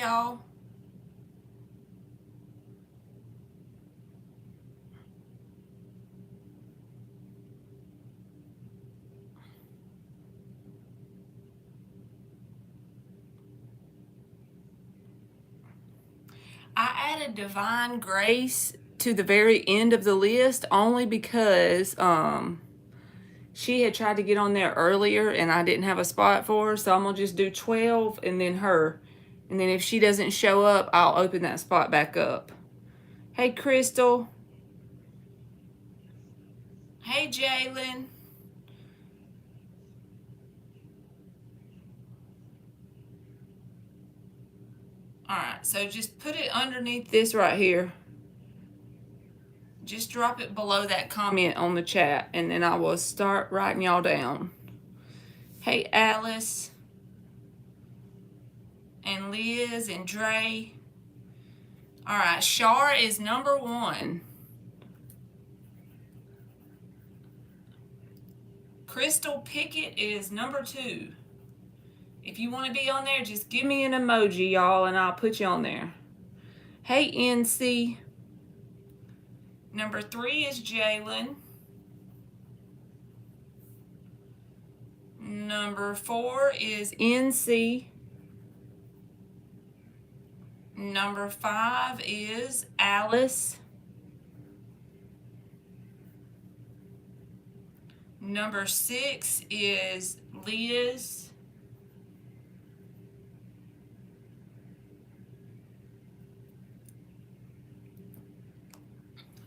Hey, y'all. I added Divine Grace to the very end of the list only because she had tried to get on there earlier and I didn't have a spot for her, so I'm gonna just do 12 and then her, and then if she doesn't show up, I'll open that spot back up. Hey, Crystal. Hey, Jalen. Alright, so just put it underneath this right here. Just drop it below that comment on the chat, and then I will start writing y'all down. Hey, Alice. And Liz and Dre. Alright, Char is number 1. Crystal Pickett is number 2. If you want to be on there, just give me an emoji, y'all, and I'll put you on there. Hey, NC. Number 3 is Jalen. Number 4 is NC. Number 5 is Alice. Number 6 is Liz.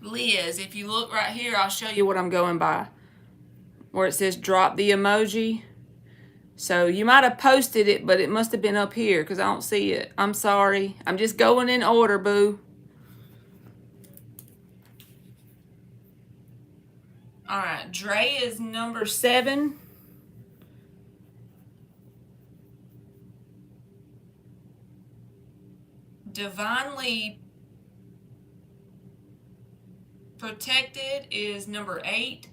Liz, if you look right here, I'll show you what I'm going by. Where it says drop the emoji. So you might have posted it, but it must have been up here because I don't see it. I'm sorry. I'm just going in order, boo. Alright, Dre is number 7. Divinely Protected is number 8.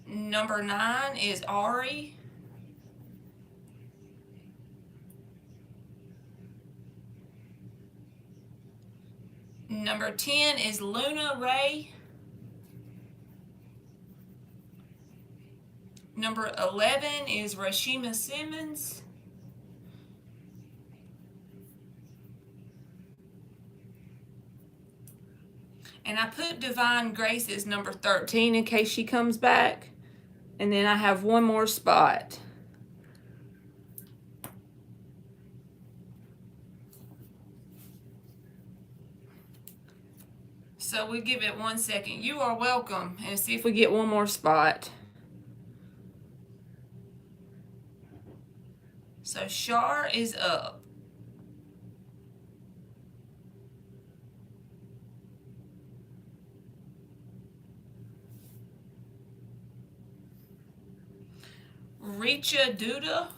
Number 9 is Ari. Number 10 is Luna Ray. Number 11 is Rashima Simmons. And I put Divine Grace as number 13 in case she comes back. And then I have one more spot. So we give it 1 second. You are welcome. And see if we get one more spot. So Char is up. Richa Duda.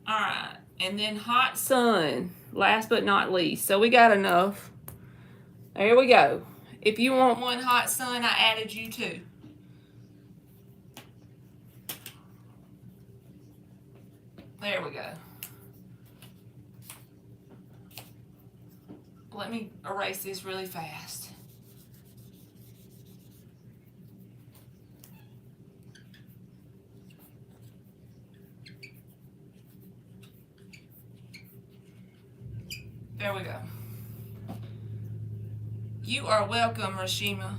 Alright. And then Hot Sun. Last but not least. So we got enough. There we go. If you want one, Hot Sun, I added you too. There we go. Let me erase this really fast. There we go. You are welcome, Rashima.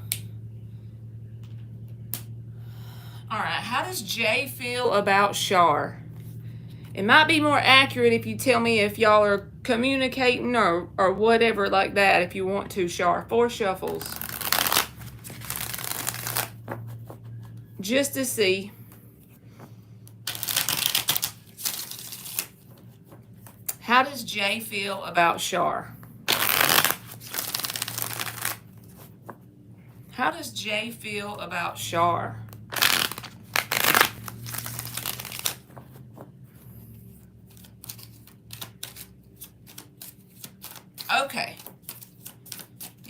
Alright, how does Jay feel about Char? It might be more accurate if you tell me if y'all are communicating or whatever like that if you want to, Char. 4 shuffles. Just to see. How does Jay feel about Char? How does Jay feel about Char? Okay.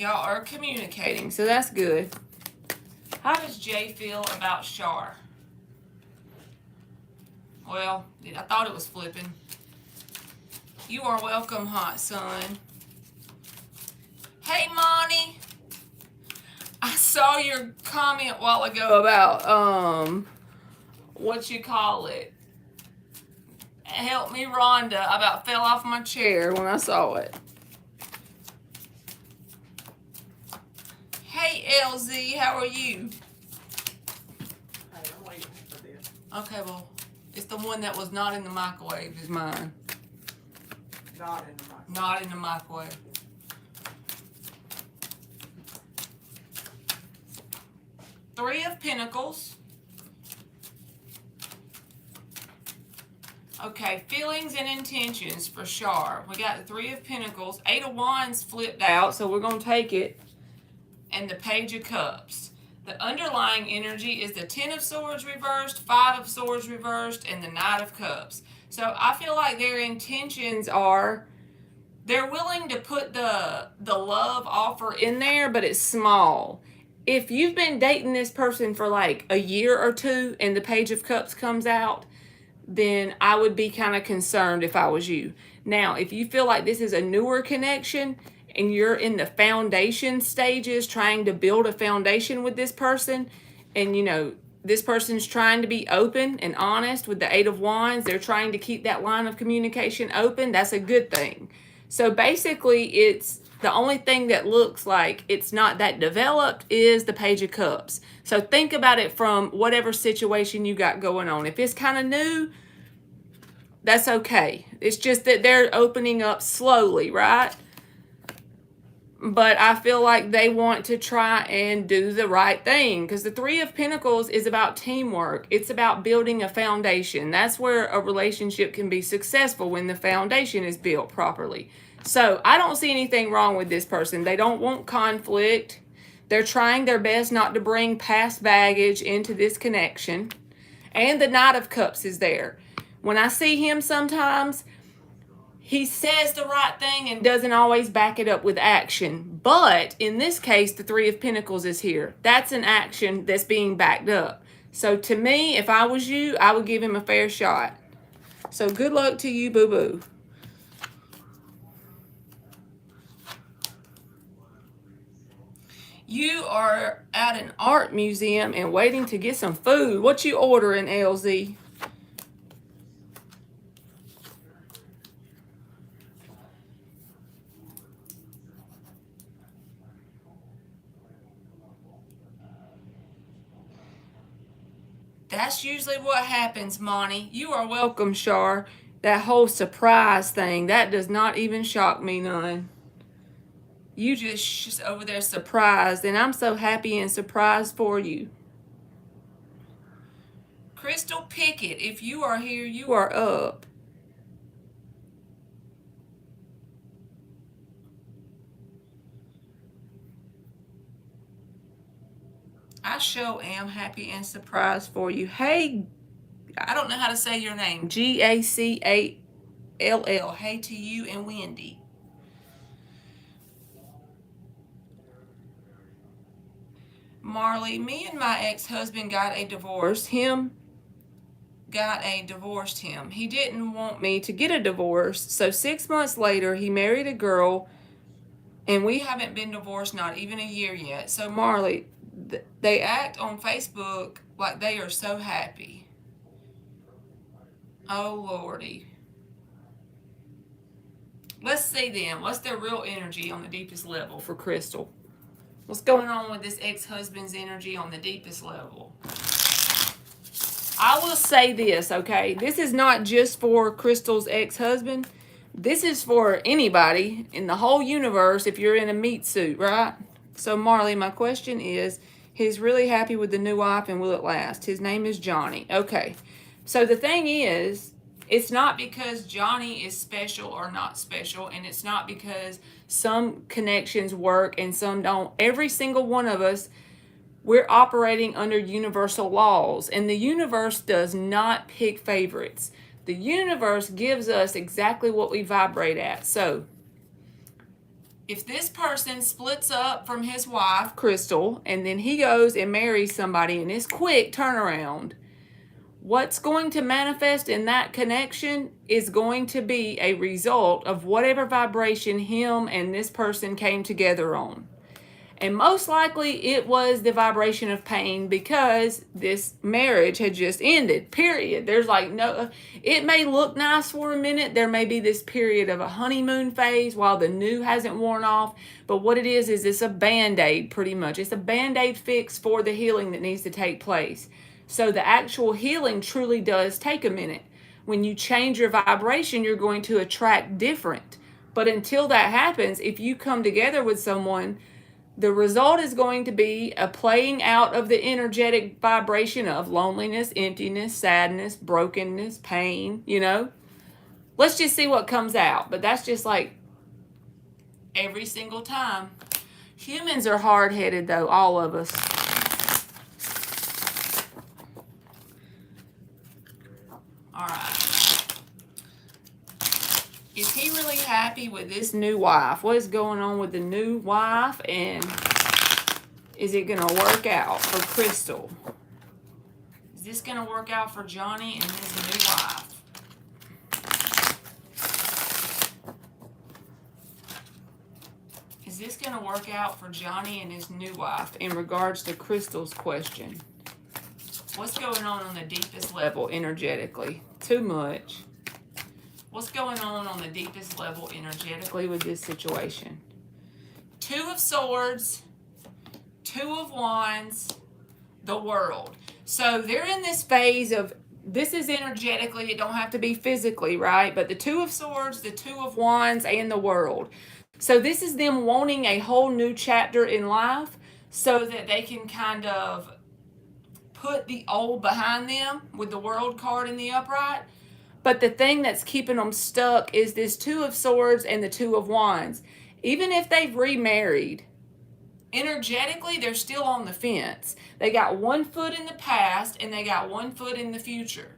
Y'all are communicating, so that's good. How does Jay feel about Char? Well, I thought it was flipping. You are welcome, hot son. Hey, Monty. I saw your comment a while ago about, what you call it. Help me, Rhonda. I about fell off my chair when I saw it. Hey, LZ, how are you? Hey, I'm waiting for this. Okay, well, it's the one that was not in the microwave is mine. Not in the microwave. Not in the microwave. Three of Pentacles. Okay, feelings and intentions for Char. We got the Three of Pentacles. Eight of Wands flipped out, so we're going to take it. And the Page of Cups. The underlying energy is the Ten of Swords reversed, Five of Swords reversed, and the Knight of Cups. So I feel like their intentions are, they're willing to put the love offer in there, but it's small. If you've been dating this person for like a year or two and the Page of Cups comes out, then I would be kind of concerned if I was you. Now, if you feel like this is a newer connection and you're in the foundation stages trying to build a foundation with this person, and you know, this person's trying to be open and honest with the Eight of Wands, they're trying to keep that line of communication open, that's a good thing. So basically, it's the only thing that looks like it's not that developed is the Page of Cups. So think about it from whatever situation you got going on. If it's kind of new, that's okay. It's just that they're opening up slowly, right? But I feel like they want to try and do the right thing, because the Three of Pentacles is about teamwork. It's about building a foundation. That's where a relationship can be successful, when the foundation is built properly. So I don't see anything wrong with this person. They don't want conflict. They're trying their best not to bring past baggage into this connection. And the Knight of Cups is there. When I see him sometimes, he says the right thing and doesn't always back it up with action. But in this case, the Three of Pentacles is here. That's an action that's being backed up. So to me, if I was you, I would give him a fair shot. So good luck to you, boo-boo. You are at an art museum and waiting to get some food. What you ordering, LZ? That's usually what happens, Monty. You are welcome, Char. That whole surprise thing, that does not even shock me none. You just over there surprised, and I'm so happy and surprised for you. Crystal Pickett, if you are here, you are up. I sure am happy and surprised for you. Hey, I don't know how to say your name. Gacall. Hey to you and Wendy. Marley, me and my ex-husband got a divorce. Divorced him. He didn't want me to get a divorce. So 6 months later, he married a girl, and we haven't been divorced not even a year yet. So Marley, they act on Facebook like they are so happy. Oh, Lordy. Let's see them. What's their real energy on the deepest level for Crystal? What's going on with this ex-husband's energy on the deepest level? I will say this, okay? This is not just for Crystal's ex-husband. This is for anybody in the whole universe if you're in a meat suit, right? So, Marley, my question is, he's really happy with the new wife, and will it last? His name is Johnny. Okay. So the thing is, it's not because Johnny is special or not special, and it's not because some connections work and some don't. Every single one of us, we're operating under universal laws, and the universe does not pick favorites. The universe gives us exactly what we vibrate at. So if this person splits up from his wife, Crystal, and then he goes and marries somebody and it's quick turnaround, what's going to manifest in that connection is going to be a result of whatever vibration him and this person came together on. And most likely it was the vibration of pain because this marriage had just ended, period. There's like no, it may look nice for a minute. There may be this period of a honeymoon phase while the new hasn't worn off. But what it is it's a Band-Aid pretty much. It's a Band-Aid fix for the healing that needs to take place. So the actual healing truly does take a minute. When you change your vibration, you're going to attract different. But until that happens, if you come together with someone, the result is going to be a playing out of the energetic vibration of loneliness, emptiness, sadness, brokenness, pain, you know. Let's just see what comes out. But that's just like every single time. Humans are hard-headed, though, all of us. All right. Is he really happy with this new wife? What is going on with the new wife? And is it going to work out for Crystal? Is this going to work out for Johnny and his new wife? Is this going to work out for Johnny and his new wife in regards to Crystal's question? What's going on the deepest level energetically? Too much. What's going on the deepest level energetically with this situation? Two of Swords, Two of Wands, the World. So they're in this phase of, this is energetically, it don't have to be physically, right? But the Two of Swords, the Two of Wands, and the World. So this is them wanting a whole new chapter in life so that they can kind of put the old behind them with the World card in the upright. But the thing that's keeping them stuck is this Two of Swords and the Two of Wands. Even if they've remarried, energetically, they're still on the fence. They got one foot in the past and they got one foot in the future.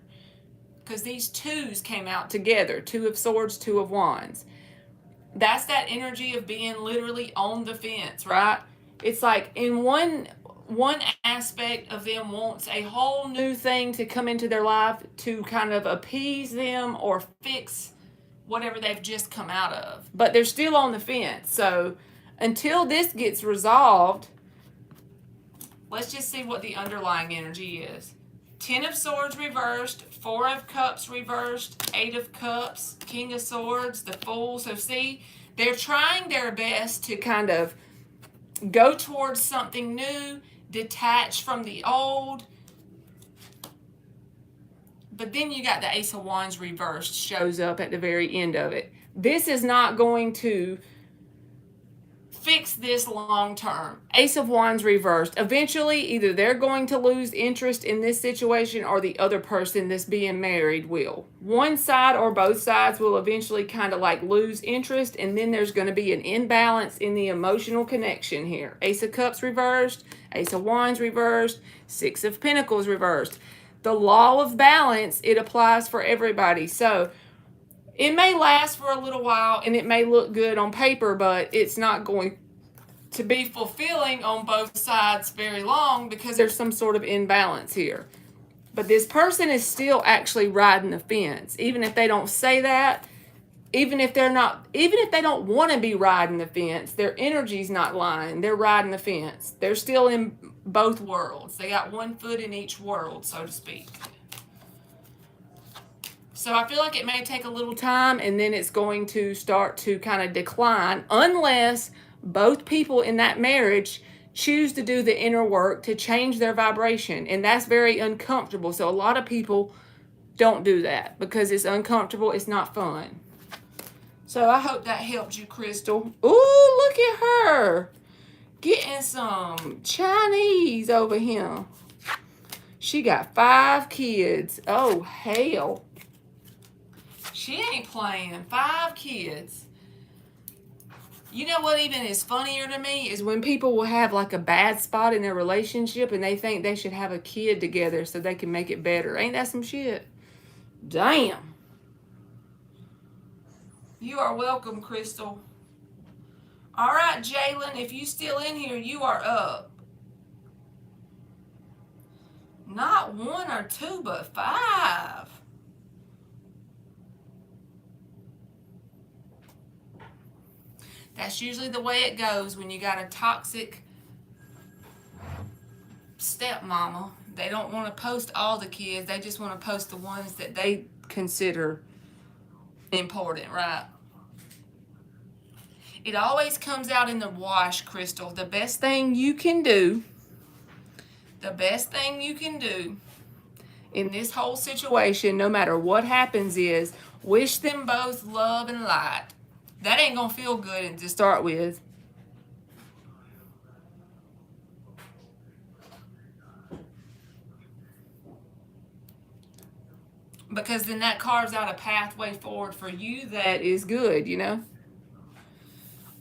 Because these twos came out together. Two of Swords, Two of Wands. That's that energy of being literally on the fence, right? It's like in one aspect of them wants a whole new thing to come into their life to kind of appease them or fix whatever they've just come out of. But they're still on the fence. So until this gets resolved, let's just see what the underlying energy is. Ten of Swords reversed, Four of Cups reversed, Eight of Cups, King of Swords, the Fool. So see, they're trying their best to kind of go towards something new, detach from the old. But then you got the Ace of Wands reversed shows up at the very end of it. This is not going to fix this long term. Ace of Wands reversed. Eventually, either they're going to lose interest in this situation or the other person that's being married will. One side or both sides will eventually kind of like lose interest, and then there's going to be an imbalance in the emotional connection here. Ace of Cups reversed, Ace of Wands reversed, Six of Pentacles reversed. The law of balance, it applies for everybody. So it may last for a little while and it may look good on paper, but it's not going to be fulfilling on both sides very long because there's some sort of imbalance here. But this person is still actually riding the fence. Even if they don't say that, even if they don't want to be riding the fence, their energy's not lying. They're riding the fence. They're still in both worlds. They got one foot in each world, so to speak. So I feel like it may take a little time and then it's going to start to kind of decline unless both people in that marriage choose to do the inner work to change their vibration. And that's very uncomfortable. So a lot of people don't do that because it's uncomfortable. It's not fun. So I hope that helped you, Crystal. Ooh, look at her. Getting some Chinese over here. She got 5 kids. Oh, hell. She ain't playing. 5 kids. You know what even is funnier to me is when people will have like a bad spot in their relationship and they think they should have a kid together so they can make it better. Ain't that some shit? Damn. You are welcome, Crystal. All right, Jalen, if you still in here, you are up. Not 1 or 2, but 5. That's usually the way it goes when you got a toxic stepmama. They don't want to post all the kids. They just want to post the ones that they consider important, right? It always comes out in the wash, Crystal. The best thing you can do in this whole situation, no matter what happens, is wish them both love and light. That ain't gonna feel good to start with. Because then that carves out a pathway forward for you that is good, you know?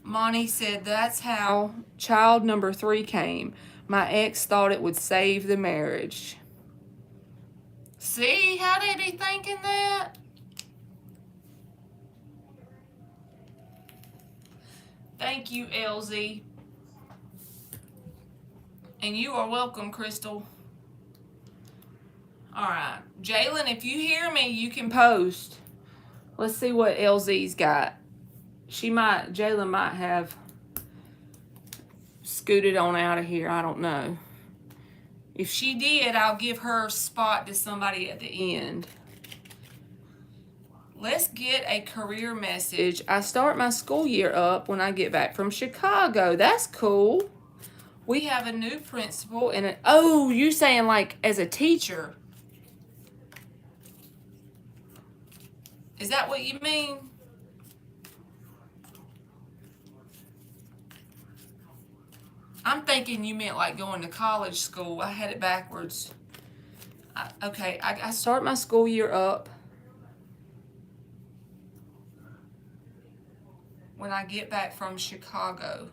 Monty said that's how child number 3 came. My ex thought it would save the marriage. See how they be thinking that? Thank you, LZ. And you are welcome, Crystal. All right. Jalen, if you hear me, you can post. Let's see what LZ's got. Jalen might have scooted on out of here. I don't know. If she did, I'll give her a spot to somebody at the end. Let's get a career message. I start my school year up when I get back from Chicago. That's cool. We have a new principal and oh, you saying like as a teacher. Is that what you mean? I'm thinking you meant like going to college school. I had it backwards. Okay, I start my school year up when I get back from Chicago.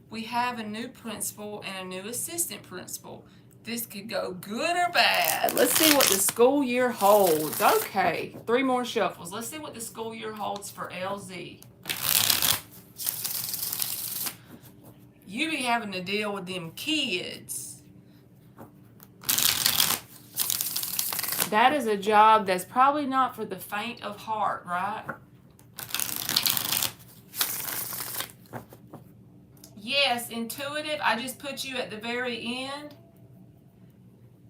We have a new principal and a new assistant principal. This could go good or bad. Let's see what the school year holds. Okay, 3 more shuffles. Let's see what the school year holds for LZ. You be having to deal with them kids. That is a job that's probably not for the faint of heart, right? Yes, intuitive. I just put you at the very end.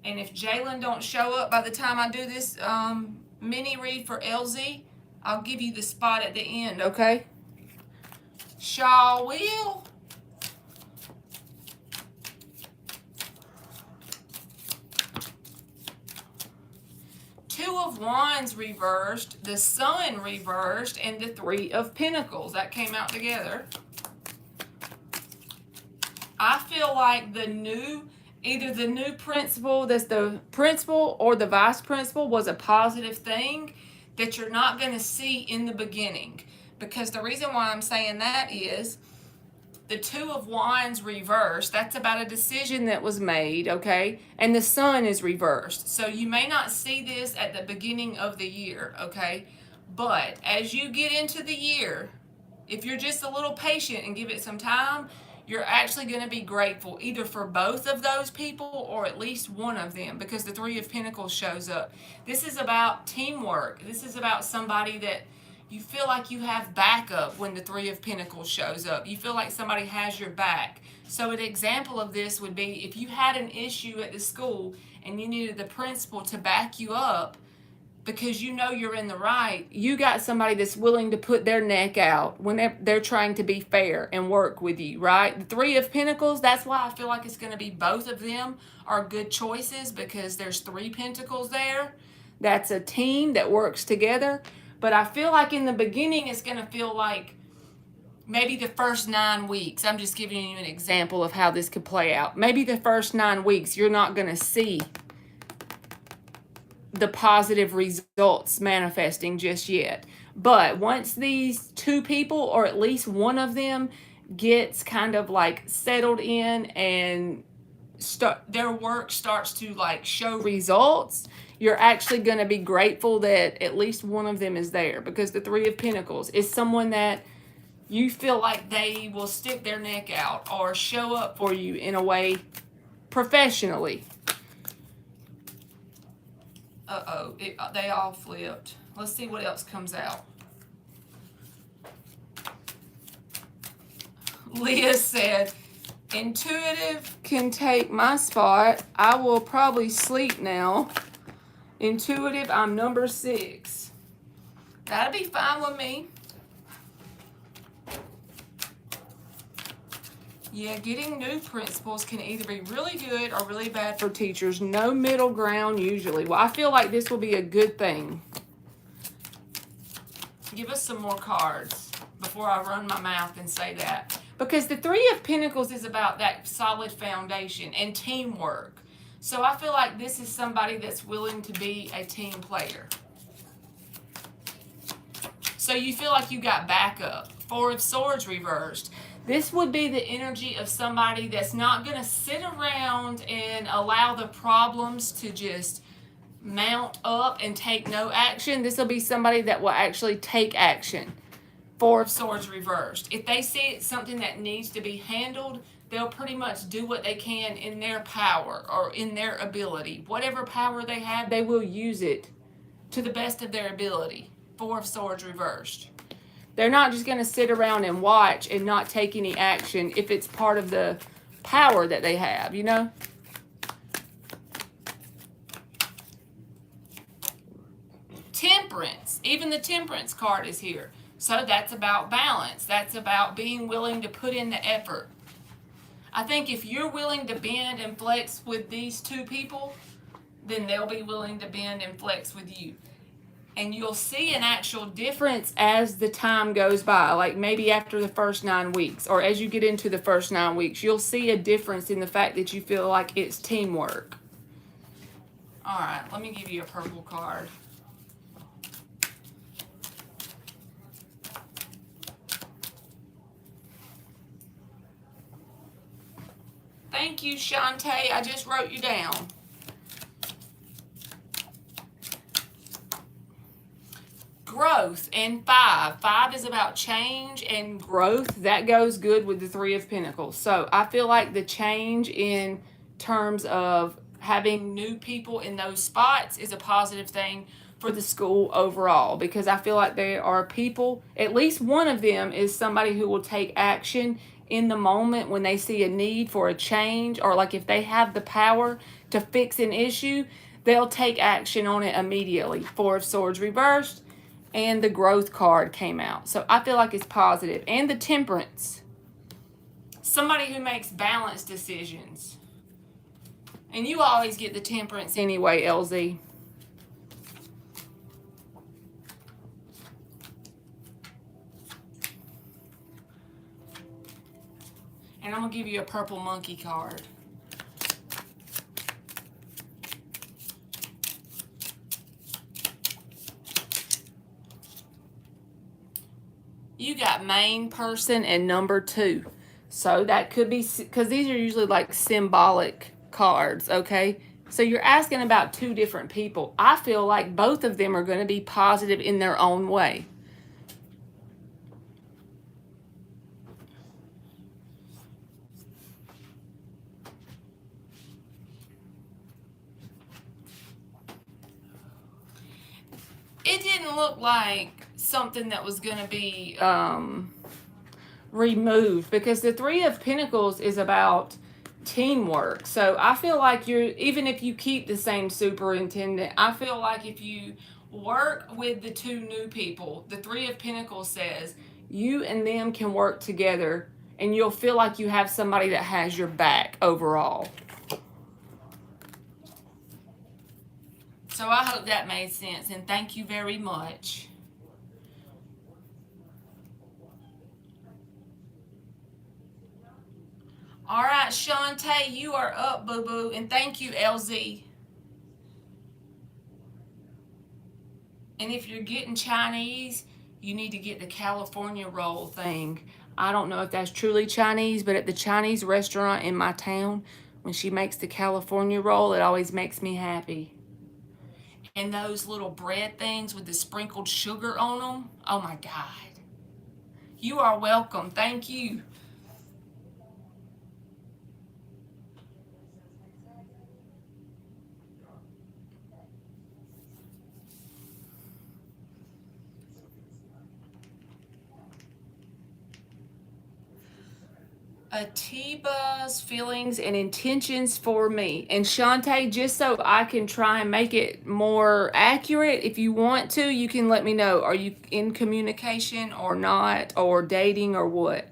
And if Jalen don't show up by the time I do this mini read for LZ, I'll give you the spot at the end, okay? Shaw will. Two of Wands reversed, the Sun reversed, and the 3 of Pentacles. That came out together. I feel like either the new principal, that's the principal or the vice principal, was a positive thing that you're not going to see in the beginning. Because the reason why I'm saying that is the 2 of Wands reversed. That's about a decision that was made, okay? And the Sun is reversed. So you may not see this at the beginning of the year, okay? But as you get into the year, if you're just a little patient and give it some time, you're actually going to be grateful either for both of those people or at least one of them, because the 3 of Pentacles shows up. This is about teamwork. This is about somebody that you feel like you have backup when the 3 of Pentacles shows up. You feel like somebody has your back. So an example of this would be if you had an issue at the school and you needed the principal to back you up, because you know you're in the right, you got somebody that's willing to put their neck out when they're trying to be fair and work with you, right? The 3 of Pentacles, that's why I feel like it's going to be both of them are good choices, because there's 3 Pentacles there. That's a team that works together. But I feel like in the beginning, it's going to feel like maybe the first 9 weeks. I'm just giving you an example of how this could play out. Maybe the first 9 weeks, you're not going to see the positive results manifesting just yet. But once these 2 people, or at least one of them, gets kind of like settled in and their work starts to like show results, you're actually going to be grateful that at least one of them is there, because the Three of Pentacles is someone that you feel like they will stick their neck out or show up for you in a way professionally. Uh-oh, they all flipped. Let's see what else comes out. Leah said, intuitive can take my spot. I will probably sleep now. Intuitive, I'm number 6. That'll be fine with me. Yeah, getting new principals can either be really good or really bad for teachers. No middle ground usually. Well, I feel like this will be a good thing. Give us some more cards before I run my mouth and say that. Because the Three of Pentacles is about that solid foundation and teamwork. So I feel like this is somebody that's willing to be a team player. So you feel like you got backup. Four of Swords reversed. This would be the energy of somebody that's not going to sit around and allow the problems to just mount up and take no action. This will be somebody that will actually take action. Four of Swords reversed. If they see it's something that needs to be handled, they'll pretty much do what they can in their power or in their ability. Whatever power they have, they will use it to the best of their ability. Four of Swords reversed. They're not just going to sit around and watch and not take any action if it's part of the power that they have, you know? Temperance. Even the Temperance card is here. So that's about balance. That's about being willing to put in the effort. I think if you're willing to bend and flex with these two people, then they'll be willing to bend and flex with you. And you'll see an actual difference as the time goes by, like maybe after the first 9 weeks, or as you get into the first 9 weeks, you'll see a difference in the fact that you feel like it's teamwork. All right, let me give you a purple card. Thank you, Shantae. I just wrote you down. Growth and 5. 5 is about change and growth. That goes good with the Three of Pentacles. So I feel like the change in terms of having new people in those spots is a positive thing for the school overall, because I feel like there are people, at least one of them is somebody who will take action in the moment when they see a need for a change, or like if they have the power to fix an issue, they'll take action on it immediately. Four of Swords reversed. And the growth card came out. So I feel like it's positive. And the Temperance. Somebody who makes balanced decisions. And you always get the Temperance anyway, LZ. And I'm going to give you a purple monkey card. You got main person and number 2. So that could be, because these are usually like symbolic cards, okay? So you're asking about 2 different people. I feel like both of them are going to be positive in their own way. It didn't look like something that was going to be removed, because the Three of Pentacles is about teamwork. So I feel like even if you keep the same superintendent, I feel like if you work with the 2 new people, the Three of Pentacles says you and them can work together and you'll feel like you have somebody that has your back overall. So I hope that made sense, and thank you very much. All right, Shantae, you are up, boo-boo, and thank you, LZ. And if you're getting Chinese, you need to get the California roll thing. I don't know if that's truly Chinese, but at the Chinese restaurant in my town, When she makes the California roll, it always makes me happy. And those little bread things with the sprinkled sugar on them. Oh my God. You are welcome. Thank you. Atiba's feelings and intentions for me. And Shantae, just so I can try and make it more accurate, if you want to, you can let me know. Are you in communication or not, or dating or what?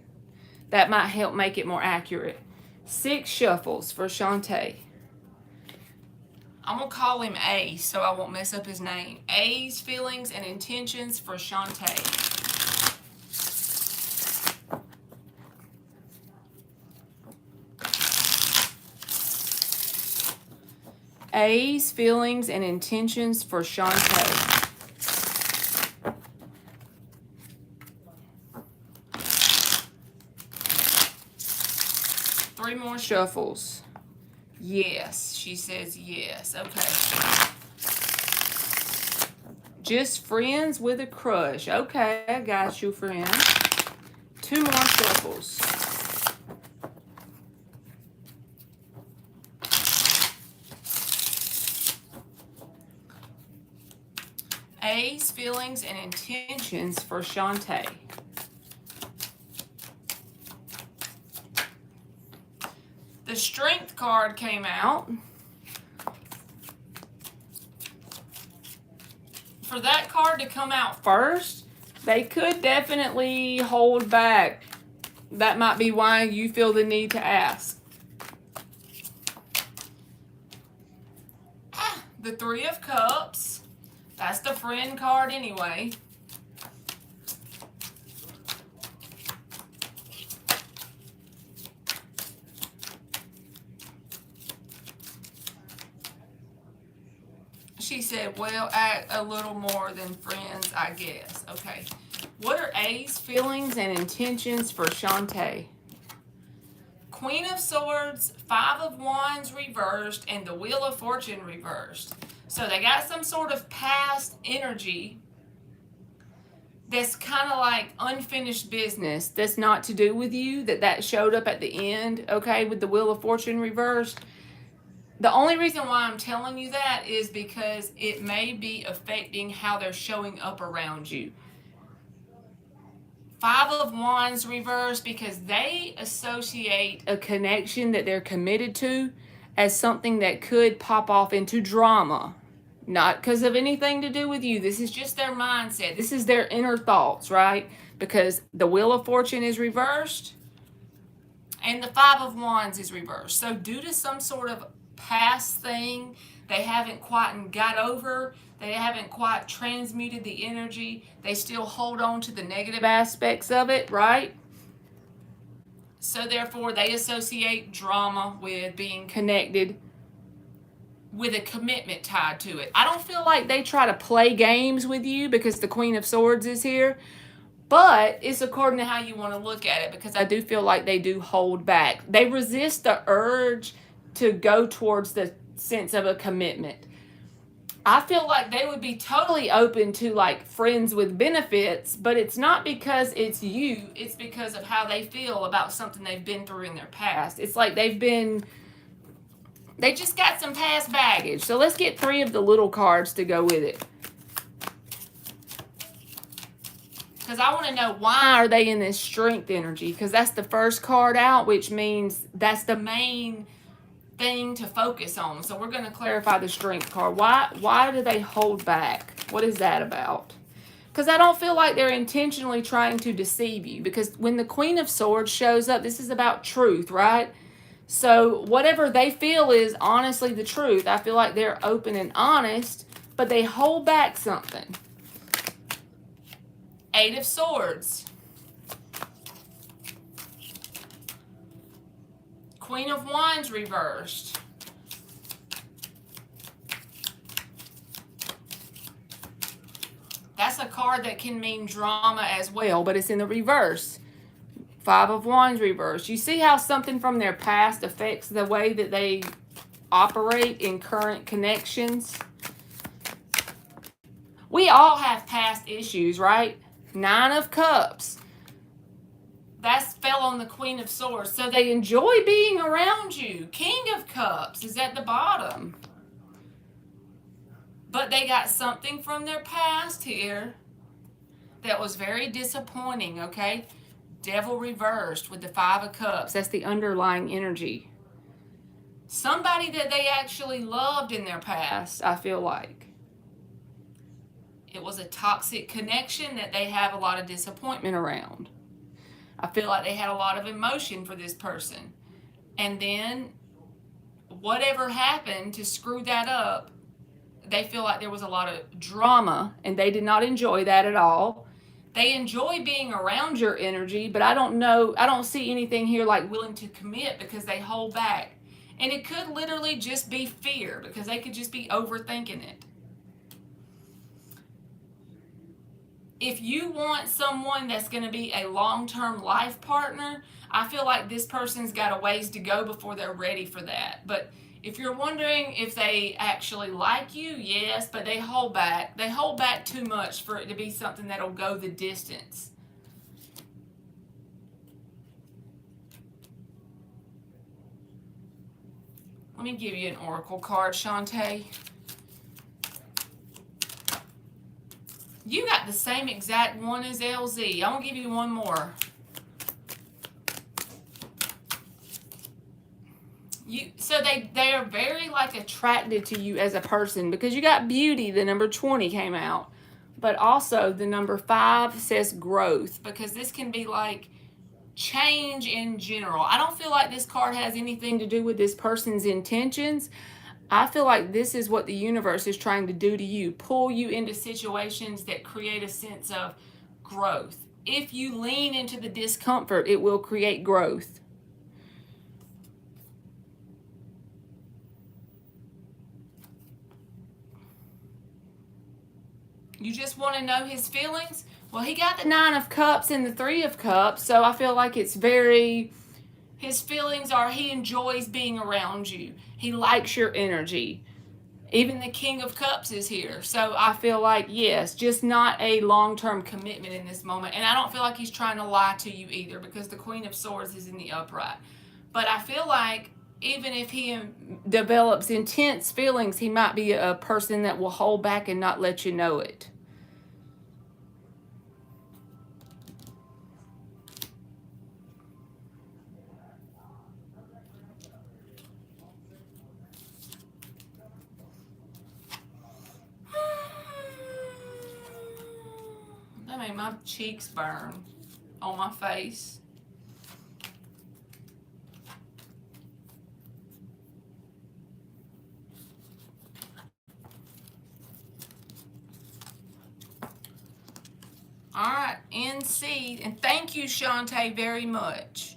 That might help make it more accurate. 6 shuffles for Shantae. I'm going to call him A so I won't mess up his name. A's feelings and intentions for Shantae. A's feelings and intentions for Shantae. Three more shuffles. Yes, she says yes. Okay. Just friends with a crush. Okay, I got you, friend. 2 more shuffles. A's feelings and intentions for Shantae. The Strength card came out. For that card to come out first, they could definitely hold back. That might be why you feel the need to ask. The 3 of Cups. That's the friend card anyway. She said, well, act a little more than friends, I guess. Okay. What are A's feelings and intentions for Shantae? Queen of Swords, 5 of Wands reversed, and the Wheel of Fortune reversed. So they got some sort of past energy that's kind of like unfinished business that's not to do with you, that showed up at the end, okay, with the Wheel of Fortune reversed. The only reason why I'm telling you that is because it may be affecting how they're showing up around you. 5 of Wands reversed because they associate a connection that they're committed to as something that could pop off into drama. Not because of anything to do with you. This is just their mindset. This is their inner thoughts, right? Because the Wheel of Fortune is reversed and the 5 of Wands is reversed. So due to some sort of past thing they haven't quite got over, they haven't quite transmuted the energy, they still hold on to the negative aspects of it, right? So therefore they associate drama with being connected with a commitment tied to it. I don't feel like they try to play games with you because the Queen of Swords is here, but it's according to how you want to look at it, because I do feel like they do hold back. They resist the urge to go towards the sense of a commitment. I feel like they would be totally open to like friends with benefits, but it's not because it's you, it's because of how they feel about something they've been through in their past. It's like they just got some past baggage. So let's get 3 of the little cards to go with it. Because I want to know, why are they in this strength energy? Because that's the first card out, which means that's the main thing to focus on. So we're going to clarify the strength card. Why do they hold back? What is that about? Because I don't feel like they're intentionally trying to deceive you. Because when the Queen of Swords shows up, this is about truth, right? So whatever they feel is honestly the truth. I feel like they're open and honest, but they hold back something. 8 of Swords. Queen of Wands reversed. That's a card that can mean drama as well, but it's in the reverse. Five of Wands reversed. You see how something from their past affects the way that they operate in current connections? We all have past issues, right? Nine of Cups. That fell on the Queen of Swords. So they enjoy being around you. King of Cups is at the bottom. But they got something from their past here that was very disappointing, okay? Devil reversed with the Five of Cups. That's the underlying energy. Somebody that they actually loved in their past, I feel like. It was a toxic connection that they have a lot of disappointment around. I feel like they had a lot of emotion for this person. And then whatever happened to screw that up, they feel like there was a lot of drama and they did not enjoy that at all. They enjoy being around your energy, but I don't see anything here like willing to commit because they hold back. And it could literally just be fear because they could just be overthinking it. If you want someone that's going to be a long-term life partner, I feel like this person's got a ways to go before they're ready for that. But if you're wondering if they actually like you, yes, but they hold back. They hold back too much for it to be something that'll go the distance. Let me give you an oracle card, Shantae. You got the same exact one as LZ. I'm going to give you one more. So they are very like attracted to you as a person because you got beauty, the number 20 came out. But also the number 5 says growth because this can be like change in general. I don't feel like this card has anything to do with this person's intentions. I feel like this is what the universe is trying to do to you. Pull you into situations that create a sense of growth. If you lean into the discomfort, it will create growth. You just want to know his feelings? Well, he got the 9 of Cups and the 3 of Cups, so I feel like it's very... His feelings are he enjoys being around you. He likes your energy. Even the King of Cups is here. So I feel like, yes, just not a long-term commitment in this moment. And I don't feel like he's trying to lie to you either because the Queen of Swords is in the upright. But I feel like even if he develops intense feelings, he might be a person that will hold back and not let you know it. That made my cheeks burn on my face. All right, NC. And thank you, Shantae, very much.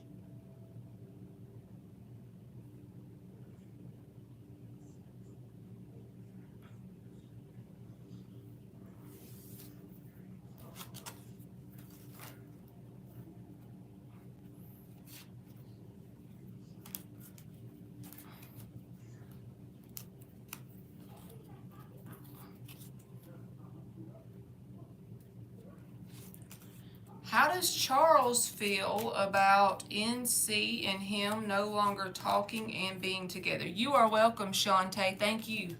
How does Charles feel about NC and him no longer talking and being together? You are welcome, Shantae. Thank you.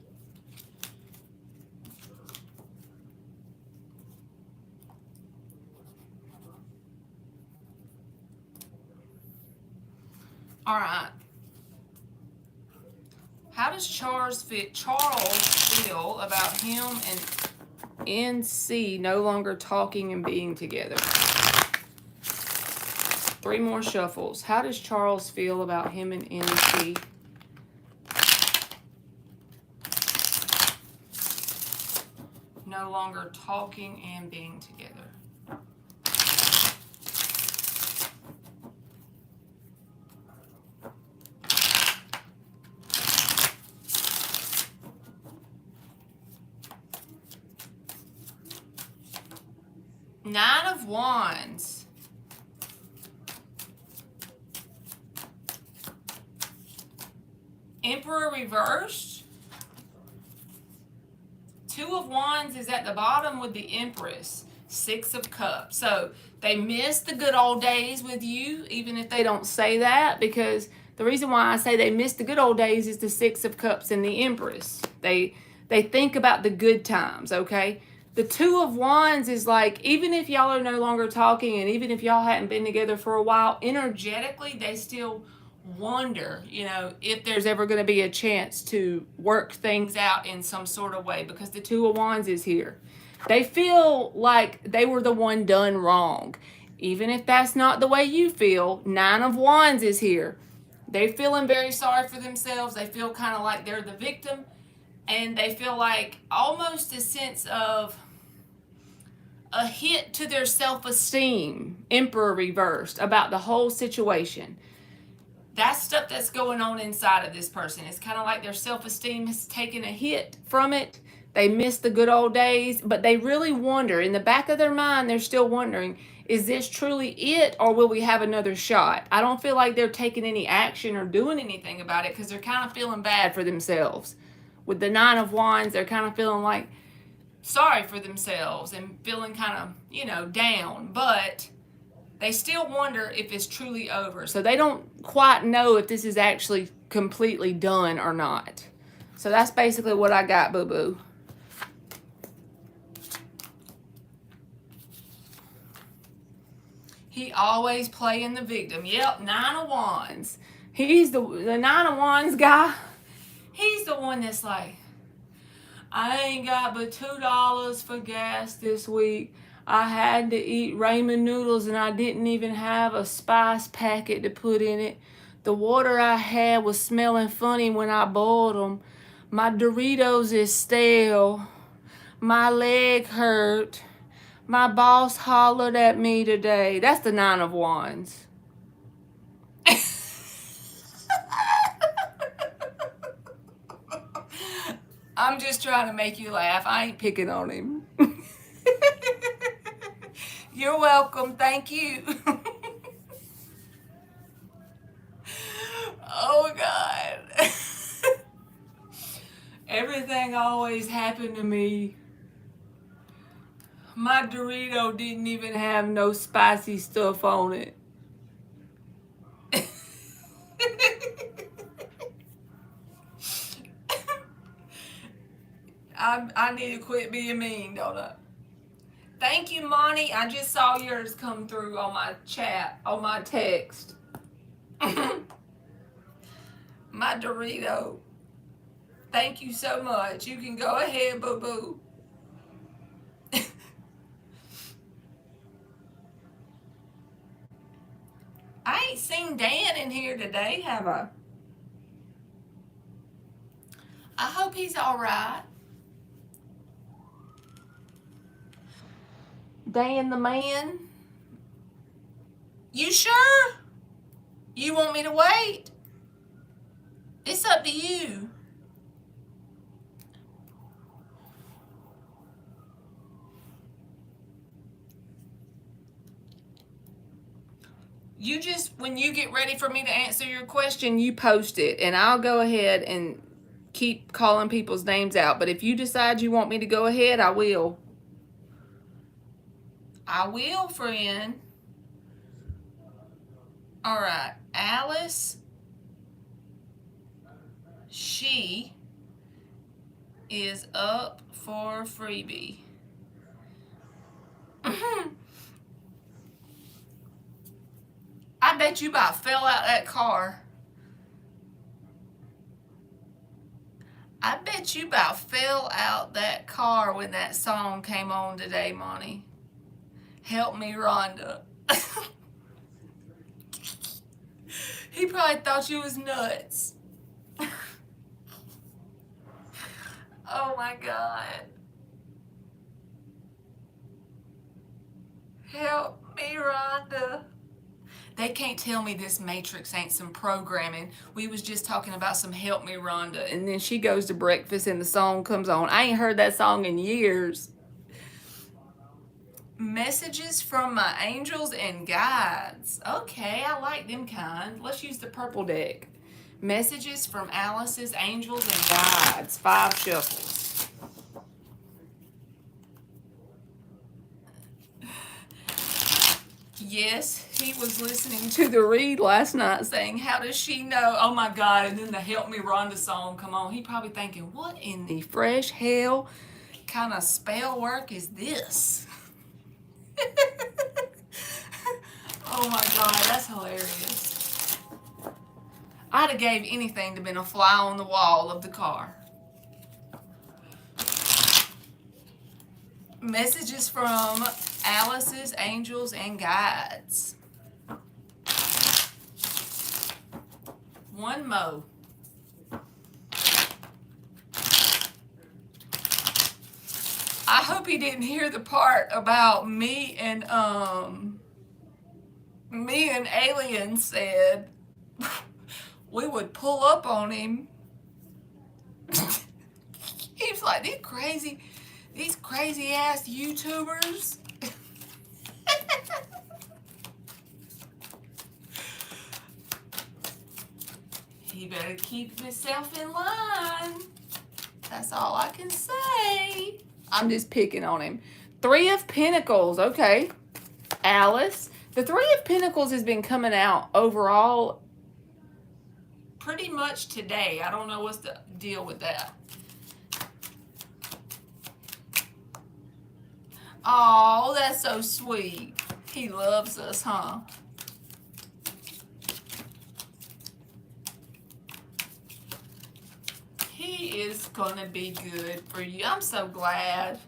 All right. How does Charles feel about him and NC no longer talking and being together? 3 more shuffles. How does Charles feel about him and NC? No longer talking and being together. Nine of Wands. Emperor reversed. Two of Wands is at the bottom with the Empress. Six of Cups. So they miss the good old days with you, even if they don't say that, because the reason why I say they miss the good old days is the Six of Cups and the Empress. They think about the good times, okay? The Two of Wands is like, even if y'all are no longer talking and even if y'all hadn't been together for a while, energetically, they still wonder, you know, if there's ever going to be a chance to work things out in some sort of way, because the Two of Wands is here. They feel like they were the one done wrong. Even if that's not the way you feel, Nine of Wands is here. They're feeling very sorry for themselves. They feel kind of like they're the victim. And they feel like almost a sense of a hit to their self-esteem, Emperor reversed, about the whole situation. That's stuff that's going on inside of this person. It's kind of like their self-esteem has taken a hit from it. They miss the good old days, but they really wonder. In the back of their mind, they're still wondering, is this truly it, or will we have another shot? I don't feel like they're taking any action or doing anything about it because they're kind of feeling bad for themselves. With the Nine of Wands, they're kind of feeling like sorry for themselves and feeling kind of, you know, down. But they still wonder if it's truly over. So they don't quite know if this is actually completely done or not. So that's basically what I got, boo-boo. He always playing the victim. Yep, Nine of Wands. He's the Nine of Wands guy. He's the one that's like, I ain't got but $2 for gas this week. I had to eat ramen noodles and I didn't even have a spice packet to put in it. The water I had was smelling funny when I boiled them. My Doritos is stale. My leg hurt. My boss hollered at me today. That's the Nine of Wands. I'm just trying to make you laugh. I ain't picking on him. You're welcome. Thank you. Oh, God. Everything always happened to me. My Dorito didn't even have no spicy stuff on it. I need to quit being mean, don't I? Thank you, Monty. I just saw yours come through on my chat, on my text. My Dorito. Thank you so much. You can go ahead, boo-boo. I ain't seen Dan in here today, have I? I hope he's all right. Dan the man. You sure? You want me to wait? It's up to you. You just, when you get ready for me to answer your question, you post it, and I'll go ahead and keep calling people's names out. But if you decide you want me to go ahead, I will. I will, friend. All right, Alice. She is up for a freebie. I bet you about fell out that car. I bet you about fell out that car when that song came on today, Monty. Help me, Rhonda. He probably thought you was nuts. Oh my God. Help me, Rhonda. They can't tell me this Matrix ain't some programming. We was just talking about some Help Me, Rhonda. And then she goes to breakfast and the song comes on. I ain't heard that song in years. Messages from my angels and guides. Okay, I like them kind. Let's use the purple deck. Messages from Alice's angels and guides. 5 shuffles. Yes, he was listening to the read last night saying, how does she know? Oh my God, and then the Help Me Rhonda song come on. He probably thinking, what in the fresh hell kind of spell work is this? Oh my God, that's hilarious. I'd have gave anything to been a fly on the wall of the car. Messages from Alice's angels and guides. 1 mo. I hope he didn't hear the part about me and Alien said we would pull up on him. He was like, these crazy ass YouTubers. He better keep himself in line. That's all I can say. I'm just picking on him. 3 of Pentacles. Okay. Alice. The 3 of Pentacles has been coming out overall pretty much today. I don't know what's the deal with that. Oh, that's so sweet. He loves us, huh? He is going to be good for you. I'm so glad.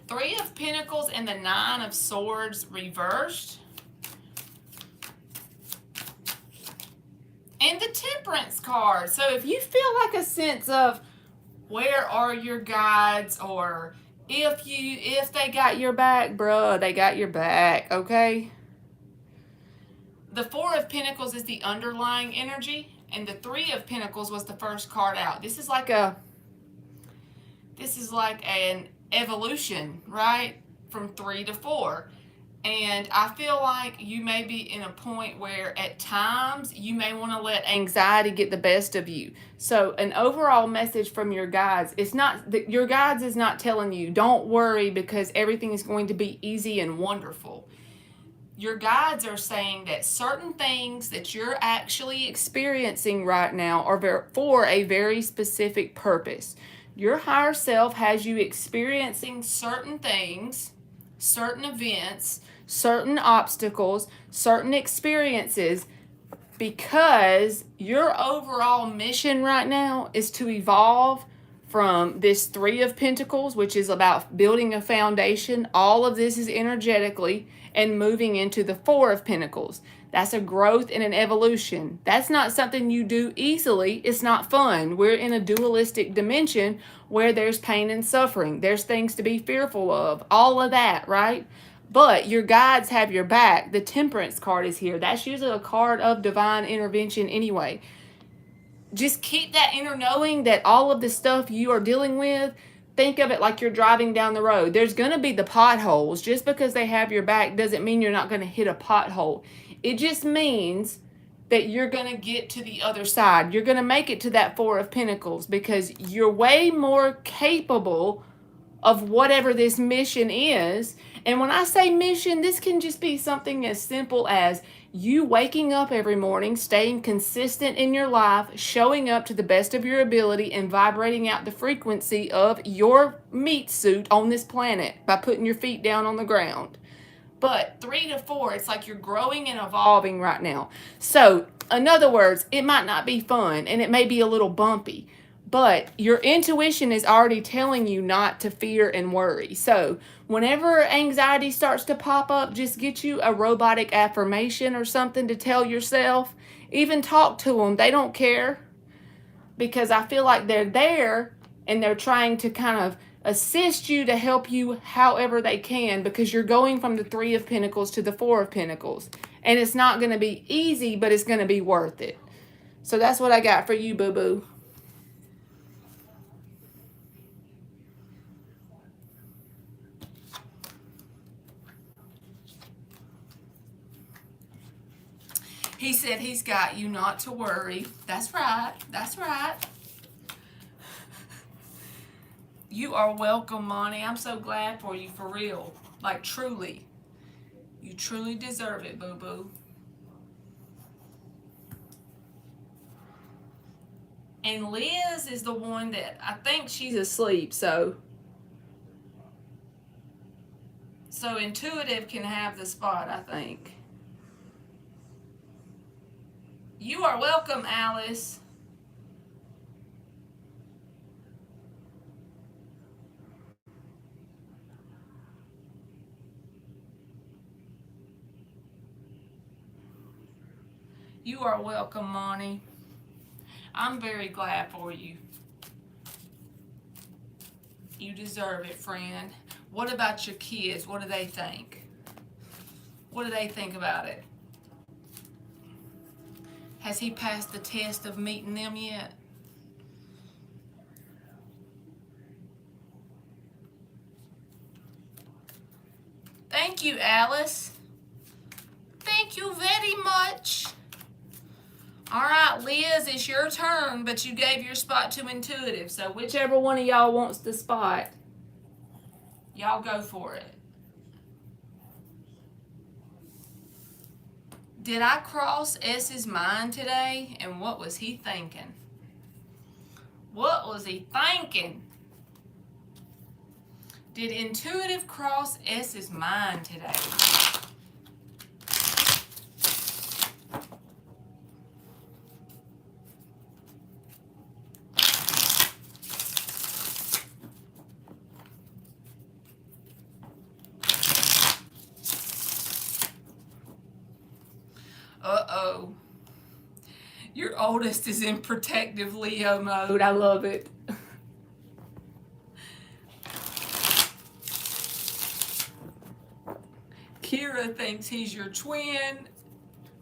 Three of Pentacles and the 9 of Swords reversed. And the Temperance card. So if you feel like a sense of where are your guides, or if they got your back, bruh, they got your back, okay? The 4 of Pentacles is the underlying energy, and the 3 of Pentacles was the first card out. This is like an evolution, right? From 3 to 4. And I feel like you may be in a point where at times you may want to let anxiety get the best of you. So an overall message from your guides, it's not that your guides is not telling you don't worry because everything is going to be easy and wonderful. Your guides are saying that certain things that you're actually experiencing right now are for a very specific purpose. Your higher self has you experiencing certain things, certain events, certain obstacles, certain experiences, because your overall mission right now is to evolve from this 3 of Pentacles, which is about building a foundation. All of this is energetically, and moving into the 4 of Pentacles. That's a growth and an evolution. That's not something you do easily. It's not fun. We're in a dualistic dimension where there's pain and suffering. There's things to be fearful of. All of that, right? But your guides have your back. The Temperance card is here. That's usually a card of divine intervention anyway. Just keep that inner knowing that all of the stuff you are dealing with, think of it like you're driving down the road. There's going to be the potholes. Just because they have your back doesn't mean you're not going to hit a pothole. It just means that you're going to get to the other side. You're going to make it to that 4 of Pentacles because you're way more capable of whatever this mission is. And when I say mission, this can just be something as simple as you waking up every morning, staying consistent in your life, showing up to the best of your ability, and vibrating out the frequency of your meat suit on this planet by putting your feet down on the ground. But 3 to 4, it's like you're growing and evolving right now. So, in other words, it might not be fun and it may be a little bumpy, but your intuition is already telling you not to fear and worry. So whenever anxiety starts to pop up, just get you a robotic affirmation or something to tell yourself. Even talk to them. They don't care, because I feel like they're there and they're trying to kind of assist you to help you however they can, because you're going from the 3 of Pentacles to the 4 of Pentacles. And it's not going to be easy, but it's going to be worth it. So that's what I got for you, boo-boo. He said he's got you, not to worry. That's right. That's right. You are welcome, Monty. I'm so glad for you, for real. Like, truly. You truly deserve it, boo-boo. And Liz is the one that I think she's asleep, so intuitive can have the spot, I think. You are welcome, Alice. You are welcome, Monty. I'm very glad for you. You deserve it, friend. What about your kids? What do they think? What do they think about it? Has he passed the test of meeting them yet? Thank you, Alice. Thank you very much. All right, Liz, it's your turn, but you gave your spot to intuitive. So whichever one of y'all wants the spot, y'all go for it. Did I cross S's mind today? And what was he thinking? What was he thinking? Did intuitive cross S's mind today? Uh-oh. Your oldest is in protective Leo mode. I love it. Kira thinks he's your twin.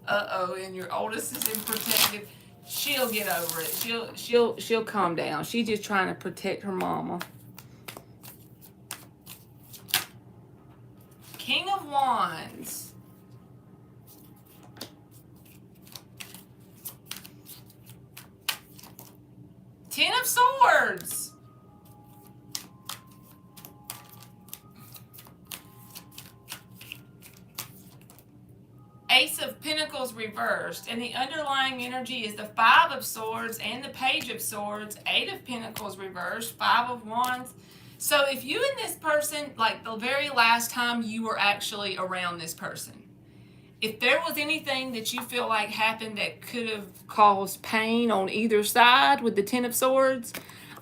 Uh-oh, and your oldest is in protective. She'll get over it. She'll calm down. She's just trying to protect her mama. King of Wands. Ten of Swords. Ace of Pentacles reversed. And the underlying energy is the Five of Swords and the Page of Swords. Eight of Pentacles reversed. Five of Wands. So if you and this person, like the very last time you were actually around this person, if there was anything that you feel like happened that could have caused pain on either side with the Ten of Swords,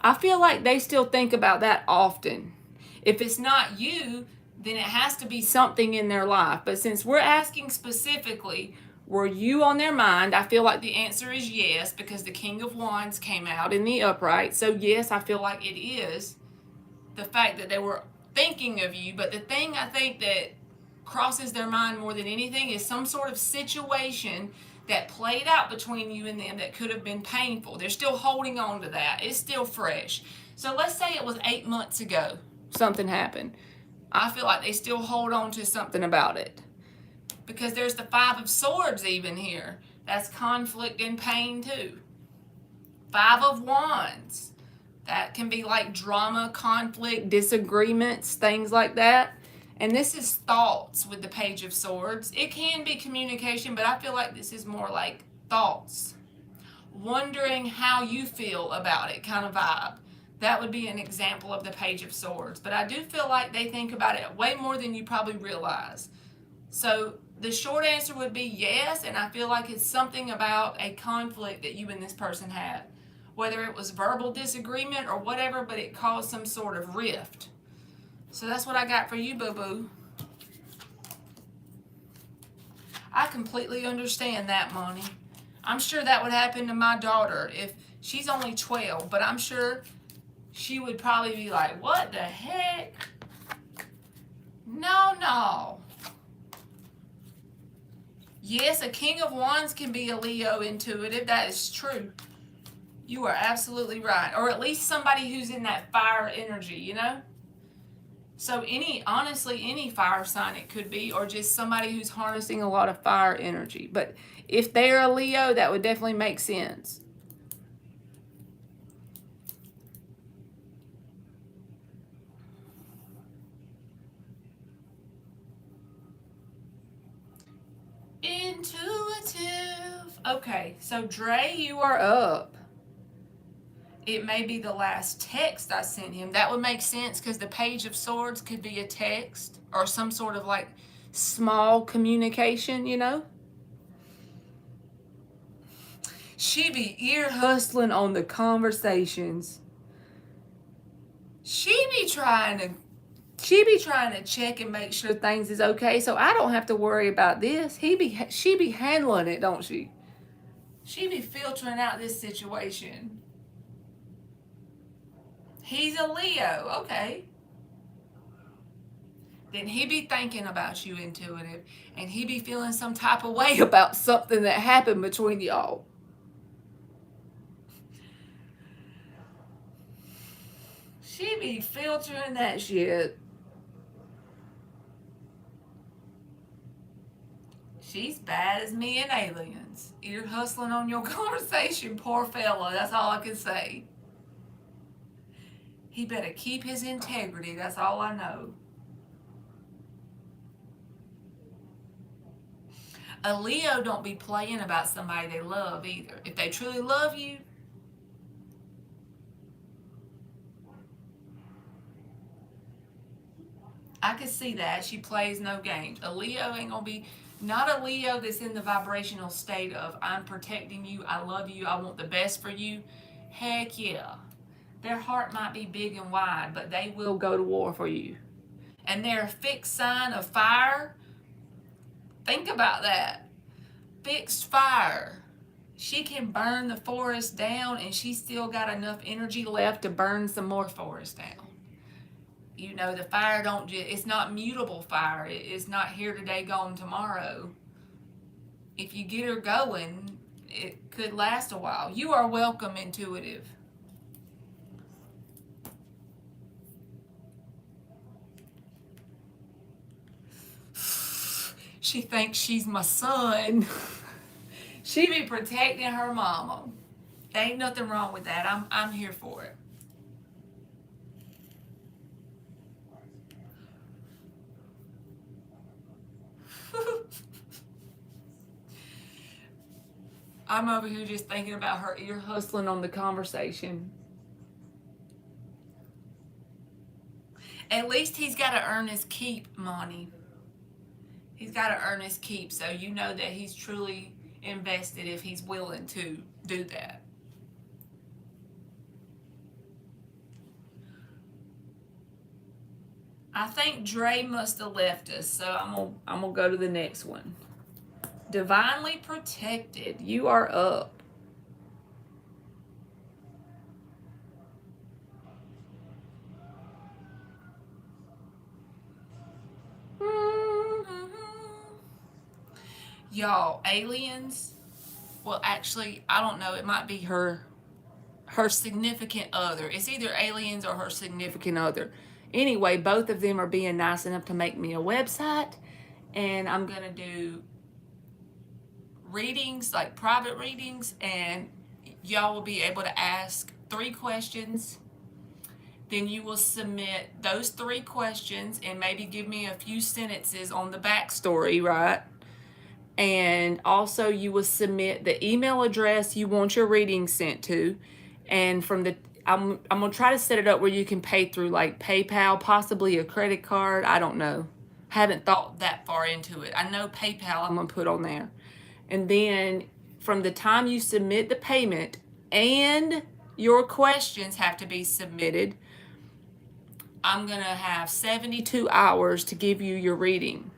I feel like they still think about that often. If it's not you, then it has to be something in their life. But since we're asking specifically, were you on their mind? I feel like the answer is yes, because the King of Wands came out in the upright. So yes, I feel like it is the fact that they were thinking of you. But the thing I think that crosses their mind more than anything is some sort of situation that played out between you and them that could have been painful. They're still holding on to that. It's still fresh. So let's say it was 8 months ago something happened. I feel like they still hold on to something about it, because there's the Five of Swords even here. That's conflict and pain too. Five of Wands. That can be like drama, conflict, disagreements, things like that. And this is thoughts with the Page of Swords. It can be communication, but I feel like this is more like thoughts. Wondering how you feel about it kind of vibe. That would be an example of the Page of Swords. But I do feel like they think about it way more than you probably realize. So the short answer would be yes, and I feel like it's something about a conflict that you and this person had. Whether it was verbal disagreement or whatever, but it caused some sort of rift. So that's what I got for you, boo-boo. I completely understand that, Monty. I'm sure that would happen to my daughter if she's only 12, but I'm sure she would probably be like, what the heck? No. Yes, a King of Wands can be a Leo intuitive. That is true. You are absolutely right. Or at least somebody who's in that fire energy, you know? So honestly, any fire sign it could be, or just somebody who's harnessing a lot of fire energy. But if they're a Leo, that would definitely make sense. Intuitive. Okay, so Dre, you are up. It may be the last text I sent him. That would make sense because the Page of Swords could be a text or some sort of like small communication, you know? She be ear hustling on the conversations. She be trying to check and make sure things is okay, so I don't have to worry about this. She be handling it, don't she? She be filtering out this situation. He's a Leo, okay. Then he be thinking about you, intuitive, and he be feeling some type of way about something that happened between y'all. She be filtering that shit. She's bad as me and aliens. Ear hustling on your conversation, poor fella. That's all I can say. He better keep his integrity. That's all I know. A Leo don't be playing about somebody they love either. If they truly love you, I can see that. She plays no games. A Leo ain't gonna be, not a Leo that's in the vibrational state of, I'm protecting you, I love you, I want the best for you. Heck yeah. Their heart might be big and wide, but they will go to war for you. And they're a fixed sign of fire. Think about that. Fixed fire. She can burn the forest down and she's still got enough energy left to burn some more forest down. You know, the fire it's not mutable fire. It's not here today, gone tomorrow. If you get her going, it could last a while. You are welcome, intuitive. She thinks she's my son. She be protecting her mama. There ain't nothing wrong with that. I'm here for it. I'm over here just thinking about her ear hustling on the conversation. At least he's got to earn his keep, Monty. He's got to earn his keep, so you know that he's truly invested if he's willing to do that. I think Dre must have left us, so I'm gonna go to the next one. Divinely protected. You are up. Y'all, aliens. Well, actually, I don't know. It might be her significant other. It's either aliens or her significant other. Anyway, both of them are being nice enough to make me a website, and I'm going to do readings, like private readings, and y'all will be able to ask 3 questions. Then you will submit those 3 questions and maybe give me a few sentences on the backstory, right? And also you will submit the email address you want your reading sent to, and from the I'm gonna try to set it up where you can pay through like PayPal, possibly a credit card. I don't know. Haven't thought that far into it. I know PayPal I'm gonna put on there. And then from the time you submit the payment and your questions have to be submitted, I'm gonna have 72 hours to give you your reading.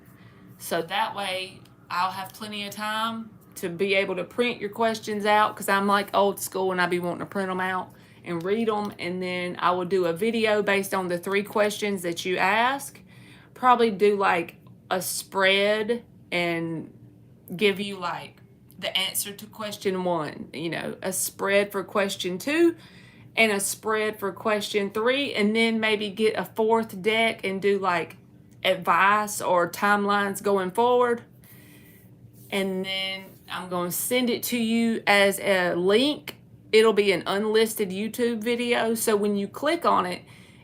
So that way I'll have plenty of time to be able to print your questions out, because I'm like old school and I be wanting to print them out and read them, and then I will do a video based on the 3 questions that you ask. Probably do like a spread and give you like the answer to question 1, you know, a spread for question 2, and a spread for question 3, and then maybe get a 4th deck and do like advice or timelines going forward. And then I'm going to send it to you as a link. It'll be an unlisted YouTube video. So when you click on it,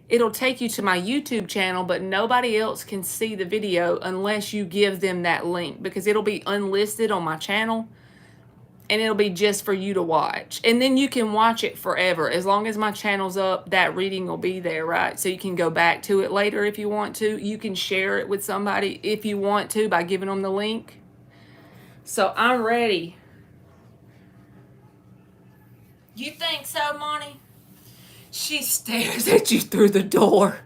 it'll take you to my YouTube channel, but nobody else can see the video unless you give them that link, because it'll be unlisted on my channel and it'll be just for you to watch. And then you can watch it forever. As long as my channel's up, that reading will be there, right? So you can go back to it later if you want to. You can share it with somebody if you want to by giving them the link. So I'm ready. You think so, Monty? She stares at you through the door.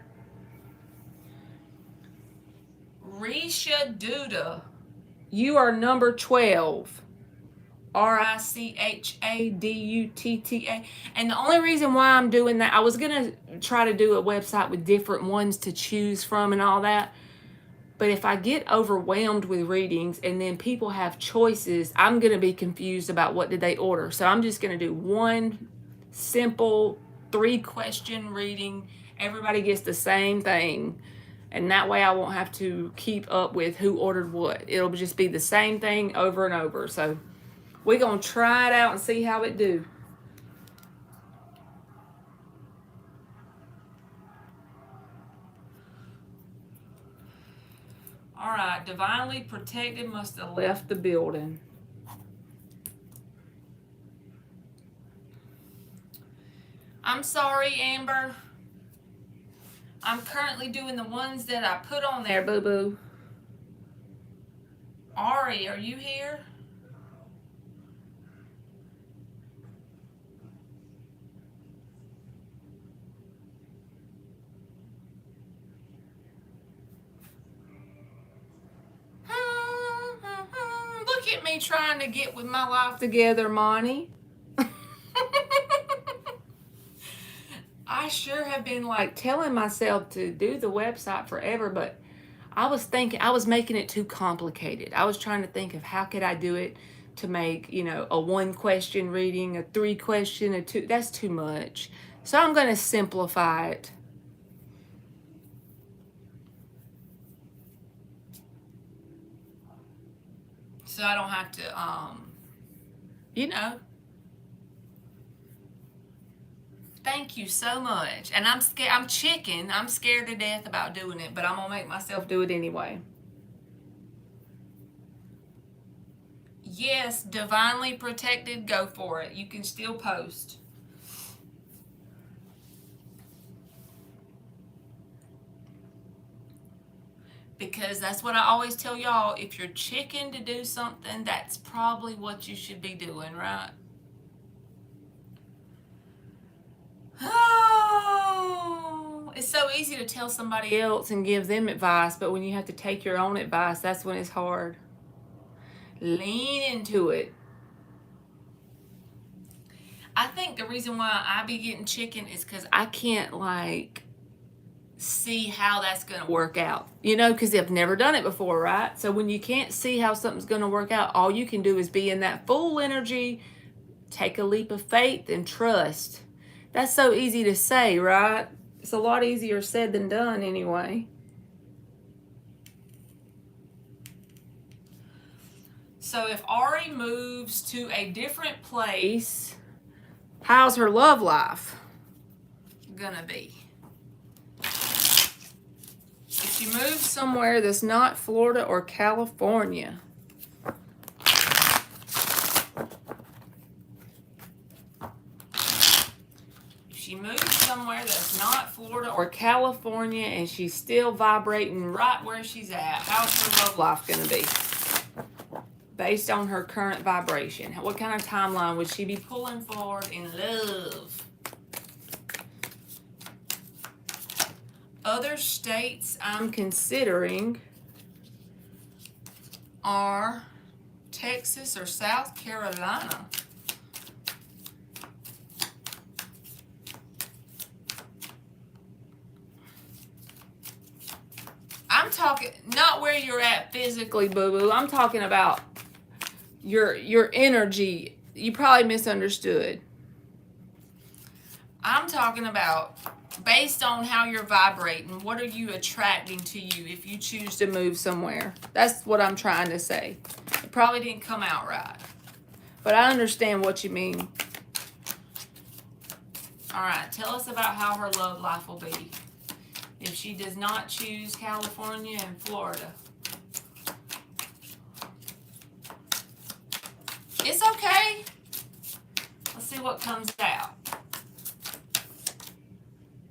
Risha Duda, you are number 12. RICHADUTTA. And the only reason why I'm doing that, I was going to try to do a website with different ones to choose from and all that. But if I get overwhelmed with readings and then people have choices, I'm going to be confused about what did they order. So I'm just going to do one simple 3-question reading. Everybody gets the same thing. And that way I won't have to keep up with who ordered what. It'll just be the same thing over and over. So we're going to try it out and see how it do. All right, divinely protected must have left the building. I'm sorry, Amber. I'm currently doing the ones that I put on there, boo-boo. Ari, are you here? Look at me trying to get with my life together, Monty. I sure have been like telling myself to do the website forever, but I was making it too complicated. I was trying to think of how could I do it to make, a 1-question reading, a 3-question, a 2. That's too much. So I'm going to simplify it. So I don't have to, Thank you so much. And I'm scared. I'm chicken. I'm scared to death about doing it, but I'm going to make myself do it anyway. Yes, divinely protected. Go for it. You can still post. Because that's what I always tell y'all. If you're chicken to do something, that's probably what you should be doing, right? Oh, it's so easy to tell somebody else and give them advice, but when you have to take your own advice, that's when it's hard. Lean into it. I think the reason why I be getting chicken is because I can't see how that's going to work out, because I've never done it before, right? So when you can't see how something's going to work out, all you can do is be in that full energy, take a leap of faith and trust. That's so easy to say, right? It's a lot easier said than done anyway. So if Ari moves to a different place, how's her love life gonna be? If she moves somewhere that's not Florida or California, she moves somewhere that's not Florida or California and she's still vibrating right where she's at, how's her love life going to be? Based on her current vibration. What kind of timeline would she be pulling forward in love? Other states I'm considering are Texas or South Carolina. I'm talking not where you're at physically, boo-boo. I'm talking about your energy. You probably misunderstood. I'm talking about based on how you're vibrating, what are you attracting to you if you choose to move somewhere? That's what I'm trying to say. It probably didn't come out right, but I understand what you mean. All right, tell us about how her love life will be if she does not choose California and Florida. It's okay. Let's see what comes out.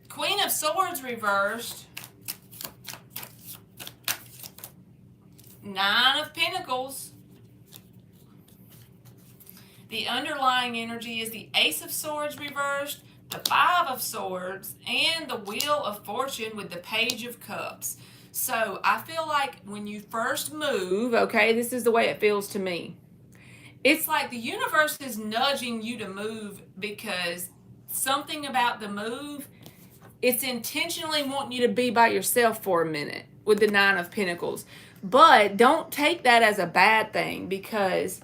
Queen of Swords reversed. Nine of Pentacles. The underlying energy is the Ace of Swords reversed, the Five of Swords, and the Wheel of Fortune with the Page of Cups. So I feel like when you first move, okay, this is the way it feels to me. It's like the universe is nudging you to move because something about the move, it's intentionally wanting you to be by yourself for a minute with the Nine of Pentacles. But don't take that as a bad thing, because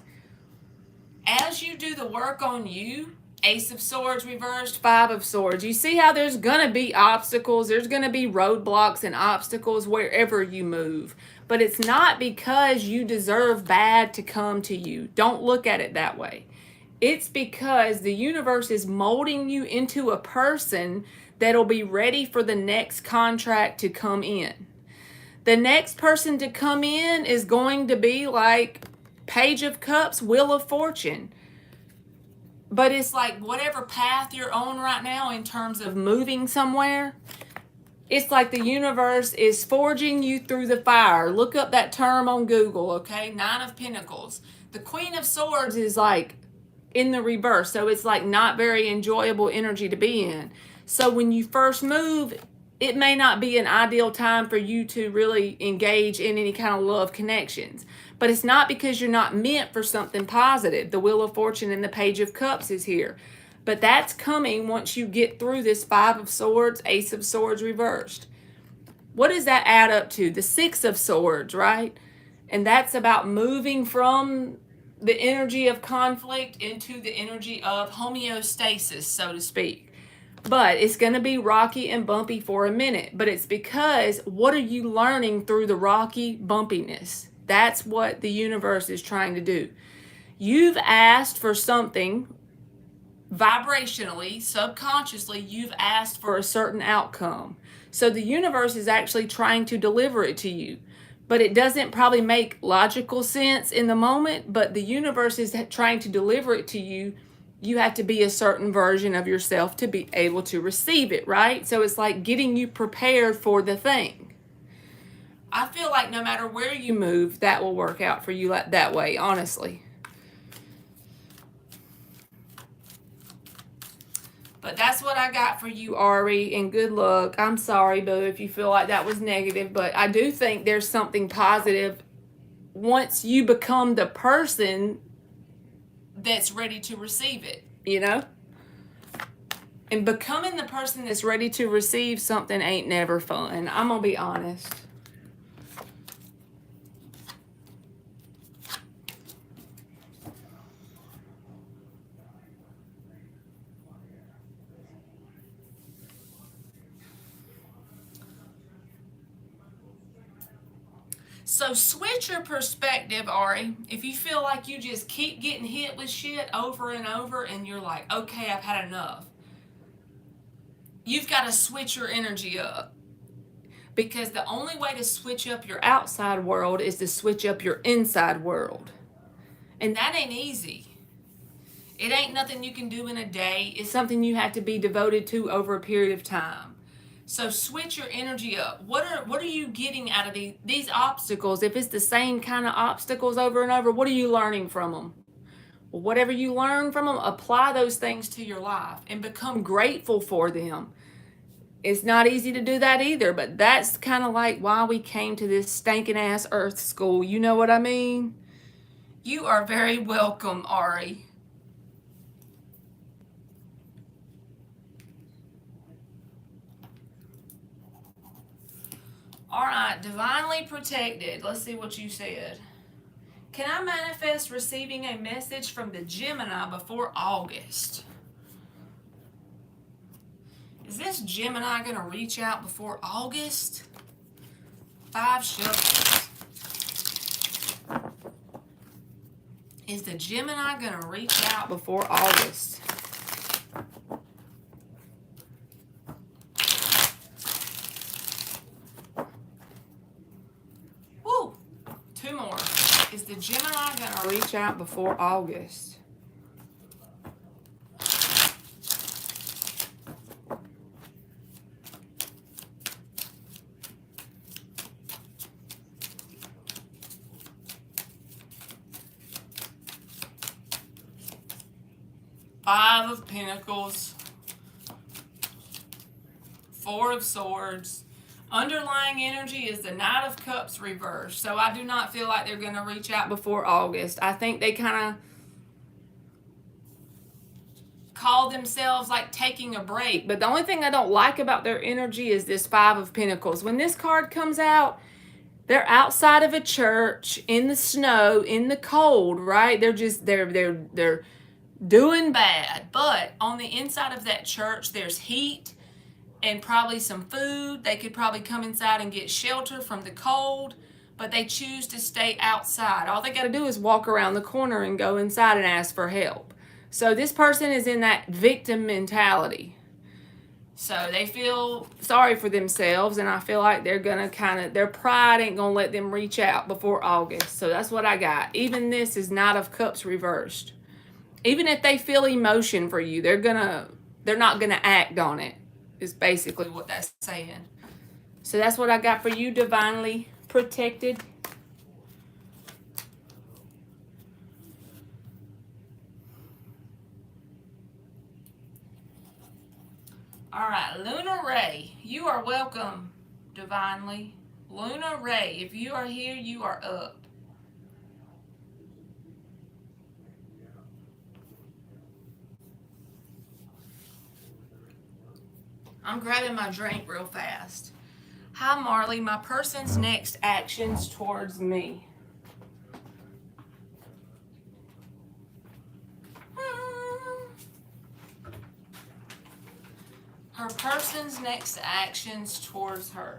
as you do the work on you, Ace of Swords reversed, Five of Swords, you see how there's going to be obstacles. There's going to be roadblocks and obstacles wherever you move. But it's not because you deserve bad to come to you. Don't look at it that way. It's because the universe is molding you into a person that'll be ready for the next contract to come in. The next person to come in is going to be like Page of Cups, Wheel of Fortune. But it's like whatever path you're on right now in terms of moving somewhere, it's like the universe is forging you through the fire. Look up that term on Google, okay? Nine of Pentacles. The Queen of Swords is like in the reverse, so it's like not very enjoyable energy to be in. So when you first move, it may not be an ideal time for you to really engage in any kind of love connections. But it's not because you're not meant for something positive. The Wheel of Fortune and the Page of Cups is here. But that's coming once you get through this Five of Swords, Ace of Swords reversed. What does that add up to? The Six of Swords, right? And that's about moving from the energy of conflict into the energy of homeostasis, so to speak. But it's going to be rocky and bumpy for a minute. But it's because what are you learning through the rocky bumpiness? That's what the universe is trying to do. You've asked for something vibrationally, subconsciously, you've asked for a certain outcome. So the universe is actually trying to deliver it to you. But it doesn't probably make logical sense in the moment, but the universe is trying to deliver it to you. You have to be a certain version of yourself to be able to receive it, right? So it's like getting you prepared for the thing. I feel like no matter where you move, that will work out for you that way, honestly. But that's what I got for you, Ari, and good luck. I'm sorry, boo, if you feel like that was negative, but I do think there's something positive once you become the person that's ready to receive it, you know? And becoming the person that's ready to receive something ain't never fun. I'm gonna be honest. So switch your perspective, Ari. If you feel like you just keep getting hit with shit over and over and you're like, okay, I've had enough. You've got to switch your energy up. Because the only way to switch up your outside world is to switch up your inside world. And that ain't easy. It ain't nothing you can do in a day. It's something you have to be devoted to over a period of time. So switch your energy up. What are you getting out of these obstacles? If it's the same kind of obstacles over and over, what are you learning from them? Well, whatever you learn from them, apply those things to your life and become grateful for them. It's not easy to do that either, but that's kind of like why we came to this stinking ass earth school. You know what I mean? You are very welcome, Ari. All right, divinely protected. Let's see what you said. Can I manifest receiving a message from the Gemini before August? Is this Gemini going to reach out before August? 5 shovels. Is the Gemini going to reach out before August? Woo! 2 more. Is the Gemini going to reach out before August? Five of Pentacles, 4 of Swords. Underlying energy is the Knight of Cups reversed. So I do not feel like they're going to reach out before August. I think they kind of call themselves like taking a break. But the only thing I don't like about their energy is this 5 of Pentacles. When this card comes out, they're outside of a church, in the snow, in the cold, right? They're doing bad. But on the inside of that church, there's heat and probably some food. They could probably come inside and get shelter from the cold, but they choose to stay outside. All they got to do is walk around the corner and go inside and ask for help. So this person is in that victim mentality. So they feel sorry for themselves, and I feel like they're going to their pride ain't going to let them reach out before August. So that's what I got. Even this is Knight of Cups reversed. Even if they feel emotion for you, they're not gonna act on it, is basically what that's saying. So that's what I got for you, divinely protected. All right, Luna Ray, you are welcome, divinely. Luna Ray, if you are here, you are up. I'm grabbing my drink real fast. Hi, Marley. My person's next actions towards me. Her person's next actions towards her.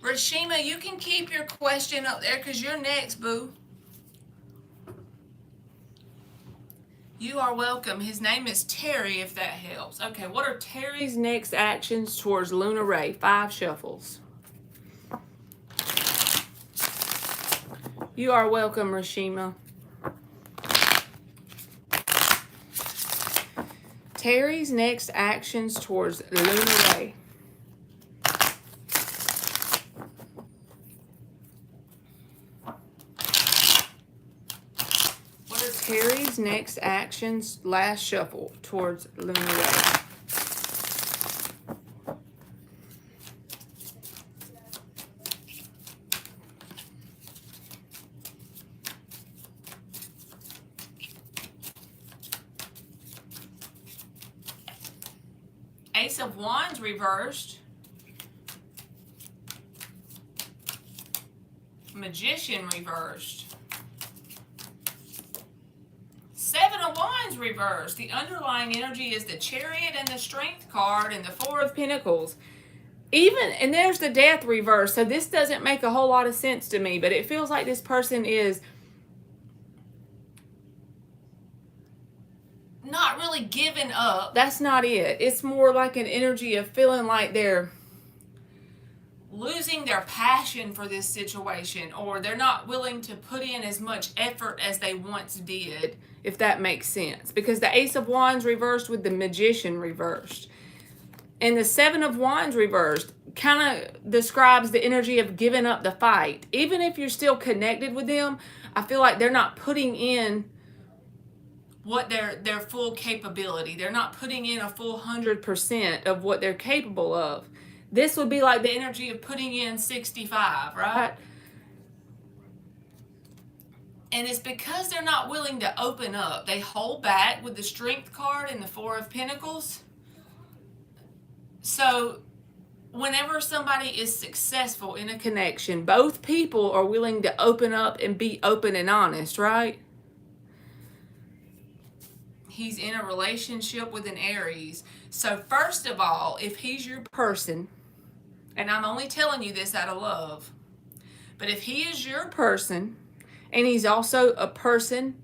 Rashima, you can keep your question up there because you're next, boo. You are welcome. His name is Terry, if that helps. Okay, what are Terry's next actions towards Luna Ray? 5 shuffles. You are welcome, Rashima. Terry's next actions towards Luna Ray. Terry's next actions, last shuffle, towards Luna Ray. Ace of Wands reversed. Magician reversed. 7 of Wands reversed. The underlying energy is the Chariot and the Strength card and the 4 of Pentacles. And there's the Death reverse. So this doesn't make a whole lot of sense to me, but it feels like this person is not really giving up. That's not it. It's more like an energy of feeling like they're losing their passion for this situation, or they're not willing to put in as much effort as they once did, if that makes sense. Because the Ace of Wands reversed with the Magician reversed. And the 7 of Wands reversed kind of describes the energy of giving up the fight. Even if you're still connected with them, I feel like they're not putting in what their full capability. They're not putting in a full 100% of what they're capable of. This would be like the energy of putting in 65, right? And it's because they're not willing to open up. They hold back with the Strength card and the Four of Pentacles. So whenever somebody is successful in a connection, both people are willing to open up and be open and honest, right? He's in a relationship with an Aries. So first of all, if he's your person, and I'm only telling you this out of love, but if he is your person, and he's also a person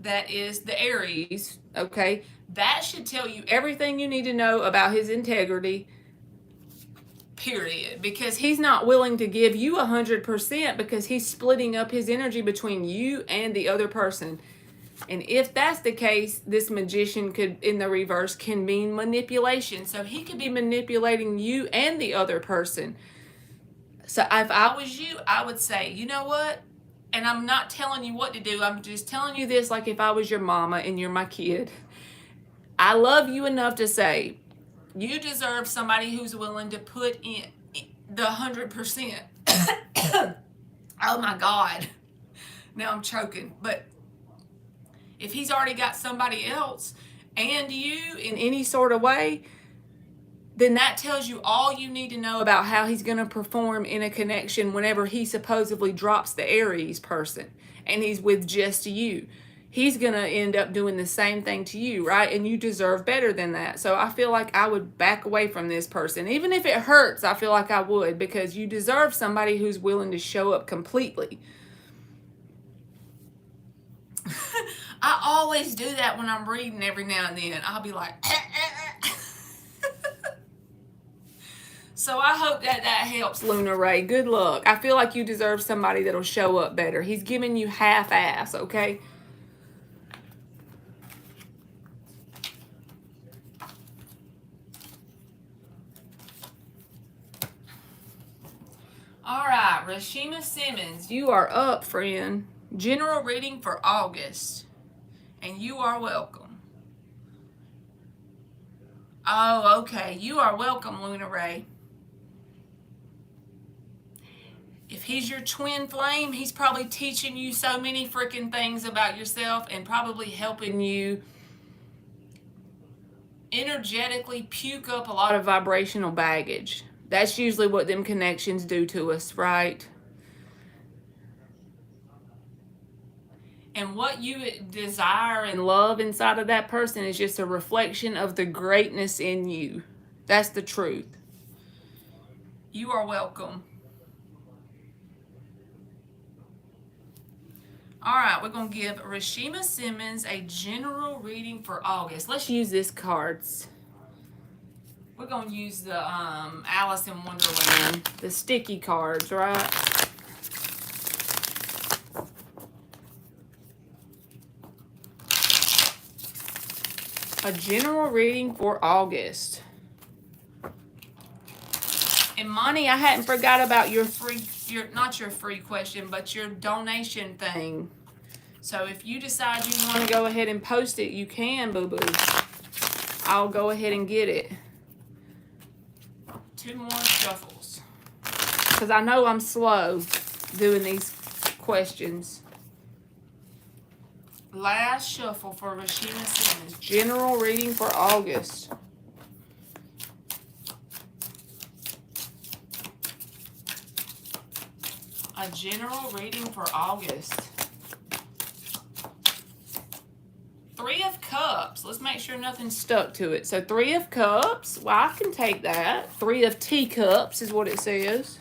that is the Aries, okay, that should tell you everything you need to know about his integrity, period. Because he's not willing to give you 100% because he's splitting up his energy between you and the other person. And if that's the case, this Magician could, in the reverse, can mean manipulation. So he could be manipulating you and the other person. So if I was you, I would say, you know what? And I'm not telling you what to do. I'm just telling you this like if I was your mama and you're my kid. I love you enough to say, you deserve somebody who's willing to put in the 100%. Oh my God. Now I'm choking. But if he's already got somebody else and you in any sort of way, then that tells you all you need to know about how he's going to perform in a connection whenever he supposedly drops the Aries person and he's with just you. He's going to end up doing the same thing to you, right? And you deserve better than that. So I feel like I would back away from this person. Even if it hurts, I feel like I would, because you deserve somebody who's willing to show up completely. I always do that when I'm reading every now and then. I'll be like, So I hope that helps, Luna Ray. Good luck. I feel like you deserve somebody that'll show up better. He's giving you half-ass, okay? All right, Rashima Simmons, you are up, friend. General reading for August. And you are welcome. Oh, okay. You are welcome, Luna Ray. If he's your twin flame, he's probably teaching you so many freaking things about yourself and probably helping you energetically puke up a lot of vibrational baggage. That's usually what them connections do to us, right? And what you desire and love inside of that person is just a reflection of the greatness in you. That's the truth. You are welcome. All right, we're going to give Rashima Simmons a general reading for August. Let's use this cards. We're going to use the Alice in Wonderland, the sticky cards, right? A general reading for August. And Monty, I hadn't forgot about your not your free question, but your donation thing. So if you decide you want to go ahead and post it, you can, boo-boo. I'll go ahead and get it. 2 more shuffles. Because I know I'm slow doing these questions. Last shuffle for Rashima Simmons. General reading for August. A general reading for August. 3 of Cups. Let's make sure nothing's stuck to it. So 3 of Cups. Well, I can take that. 3 of Teacups is what it says.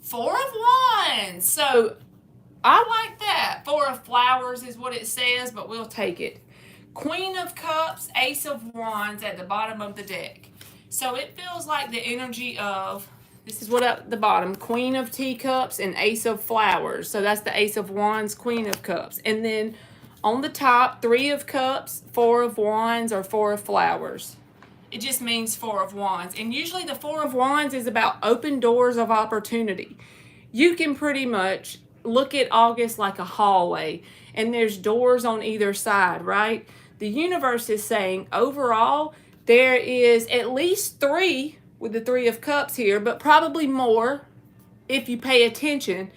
4 of Wands. So I like that. 4 of Flowers is what it says, but we'll take it. Queen of Cups, Ace of Wands at the bottom of the deck. So it feels like the energy of, this is what at the bottom, Queen of Teacups and Ace of Flowers. So that's the Ace of Wands, Queen of Cups. And then on the top, 3 of Cups, 4 of Wands, or 4 of Flowers. It just means 4 of Wands. And usually the 4 of Wands is about open doors of opportunity. You can pretty much look at August like a hallway, and there's doors on either side, right? The universe is saying overall, there is at least 3 with the Three of Cups here, but probably more if you pay attention,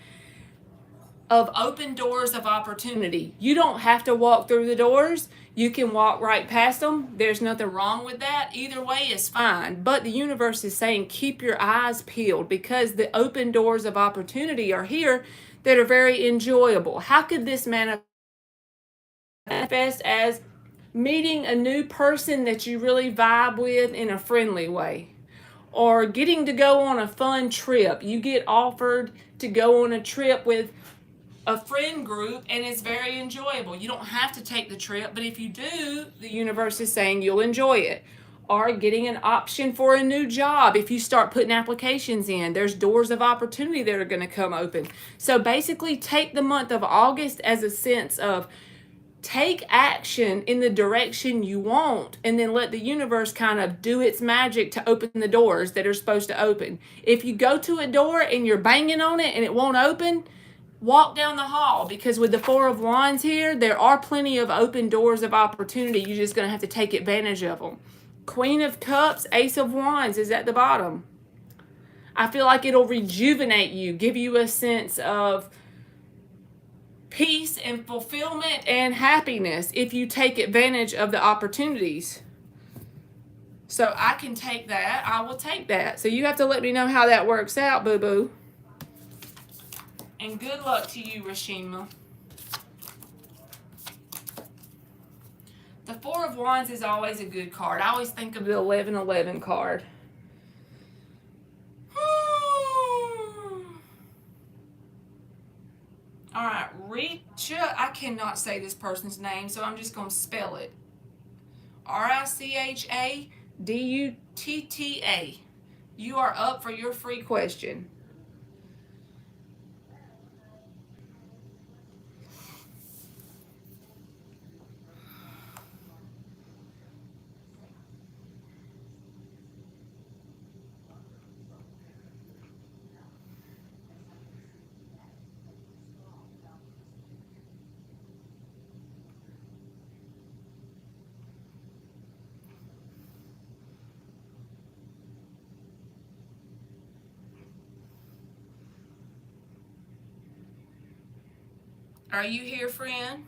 of open doors of opportunity. You don't have to walk through the doors. You can walk right past them. There's nothing wrong with that. Either way is fine. But the universe is saying keep your eyes peeled because the open doors of opportunity are here that are very enjoyable. How could this manifest as meeting a new person that you really vibe with in a friendly way? Or getting to go on a fun trip. You get offered to go on a trip with a friend group and it's very enjoyable. You don't have to take the trip, but if you do, the universe is saying you'll enjoy it. Or getting an option for a new job. If you start putting applications in, there's doors of opportunity that are going to come open. So basically take the month of August as a sense of take action in the direction you want and then let the universe kind of do its magic to open the doors that are supposed to open. If you go to a door and you're banging on it and it won't open, walk down the hall, because with the Four of Wands here, there are plenty of open doors of opportunity. You're just going to have to take advantage of them. Queen of Cups, Ace of Wands is at the bottom. I feel like it'll rejuvenate you, give you a sense of peace and fulfillment and happiness if you take advantage of the opportunities. So I can take that. I will take that. So you have to let me know how that works out, boo-boo. And good luck to you, Rashima. The Four of Wands is always a good card. I always think of the 1111 card. All right, Richa. I cannot say this person's name, so I'm just going to spell it. Richadutta. You are up for your free question. Are you here, friend?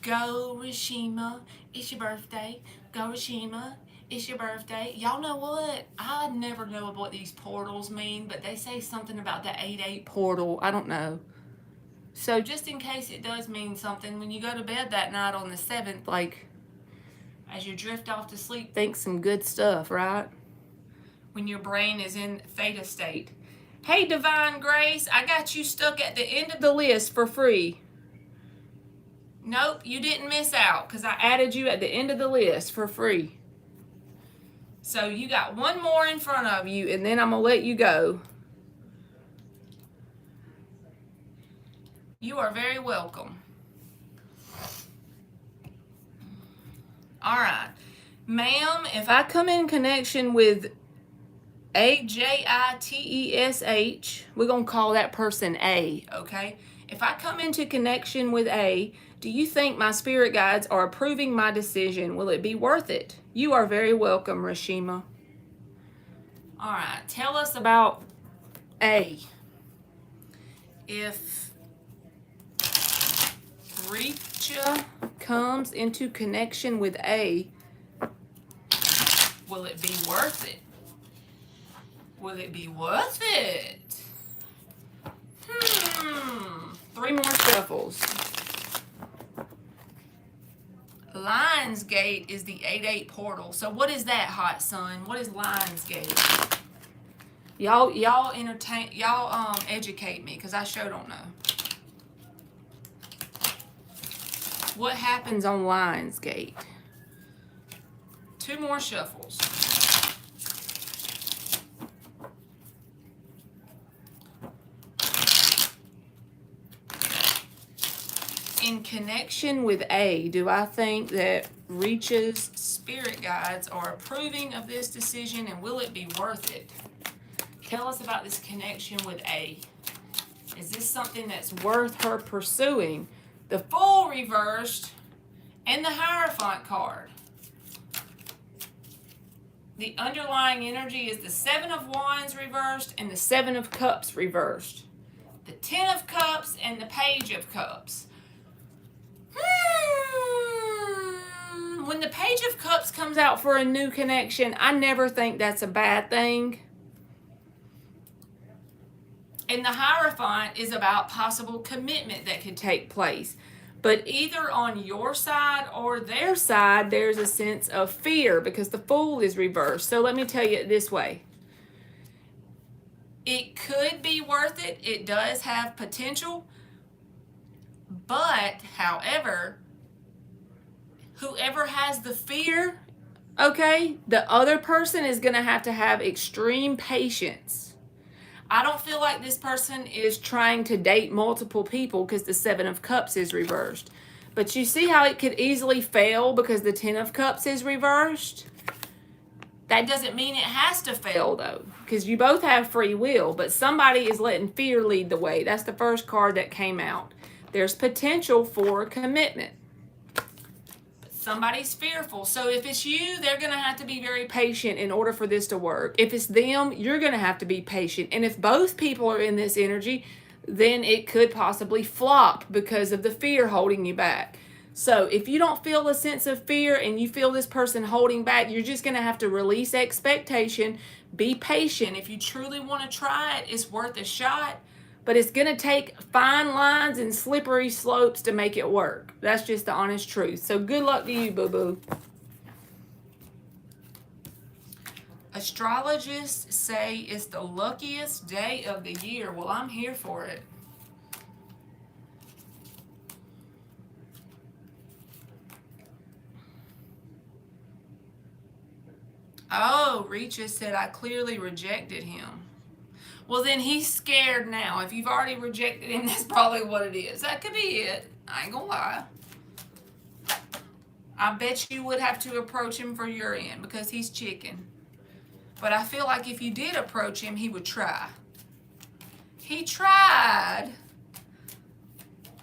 Go, Rashima. It's your birthday. Go, Rashima. It's your birthday. Y'all know what? I never know what these portals mean, but they say something about the 8-8 portal. I don't know. So just in case it does mean something, when you go to bed that night on the 7th, like, as you drift off to sleep, think some good stuff, right? When your brain is in theta state. Hey, Divine Grace, I got you stuck at the end of the list for free. Nope, you didn't miss out because I added you at the end of the list for free. So you got one more in front of you, and then I'm going to let you go. You are very welcome. All right. Ma'am, if I come in connection with Ajitesh, we're going to call that person A, okay? If I come into connection with A, do you think my spirit guides are approving my decision? Will it be worth it? You are very welcome, Rashima. All right, tell us about A. If Richa comes into connection with A, will it be worth it? Will it be worth it? 3 more shuffles. Lionsgate is the 8-8 portal. So what is that, hot sun? What is Lionsgate? Y'all educate me, because I sure don't know. What happens on Lionsgate? 2 more shuffles. In connection with A, do I think that Reach's spirit guides are approving of this decision, and will it be worth it? Tell us about this connection with A. Is this something that's worth her pursuing? The Fool reversed And the Hierophant card. The underlying energy is the Seven of Wands reversed and the Seven of Cups reversed. The Ten of Cups and the Page of Cups. When the Page of Cups comes out for a new connection, I never think that's a bad thing. And the Hierophant is about possible commitment that could take place. But either on your side or their side, there's a sense of fear because the Fool is reversed. So let me tell you it this way. It could be worth it. It does have potential. But, however, whoever has the fear, okay, the other person is going to have extreme patience. I don't feel like this person is trying to date multiple people because the Seven of Cups is reversed. But you see how it could easily fail because the Ten of Cups is reversed? That doesn't mean it has to fail, though, because you both have free will. But somebody is letting fear lead the way. That's the first card that came out. There's potential for commitment. Somebody's fearful. So if it's you, they're going to have to be very patient in order for this to work. If it's them, you're going to have to be patient. And if both people are in this energy, then it could possibly flop because of the fear holding you back. So if you don't feel a sense of fear and you feel this person holding back, you're just going to have to release expectation. Be patient. If you truly want to try it, it's worth a shot. But it's going to take fine lines and slippery slopes to make it work. That's just the honest truth. So good luck to you, boo-boo. Astrologists say it's the luckiest day of the year. Well, I'm here for it. Oh, Reacha said I clearly rejected him. Well, then he's scared now. If you've already rejected him, that's probably what it is. That could be it. I ain't gonna lie. I bet you would have to approach him for your end because he's chicken. But I feel like if you did approach him, he would try. He tried.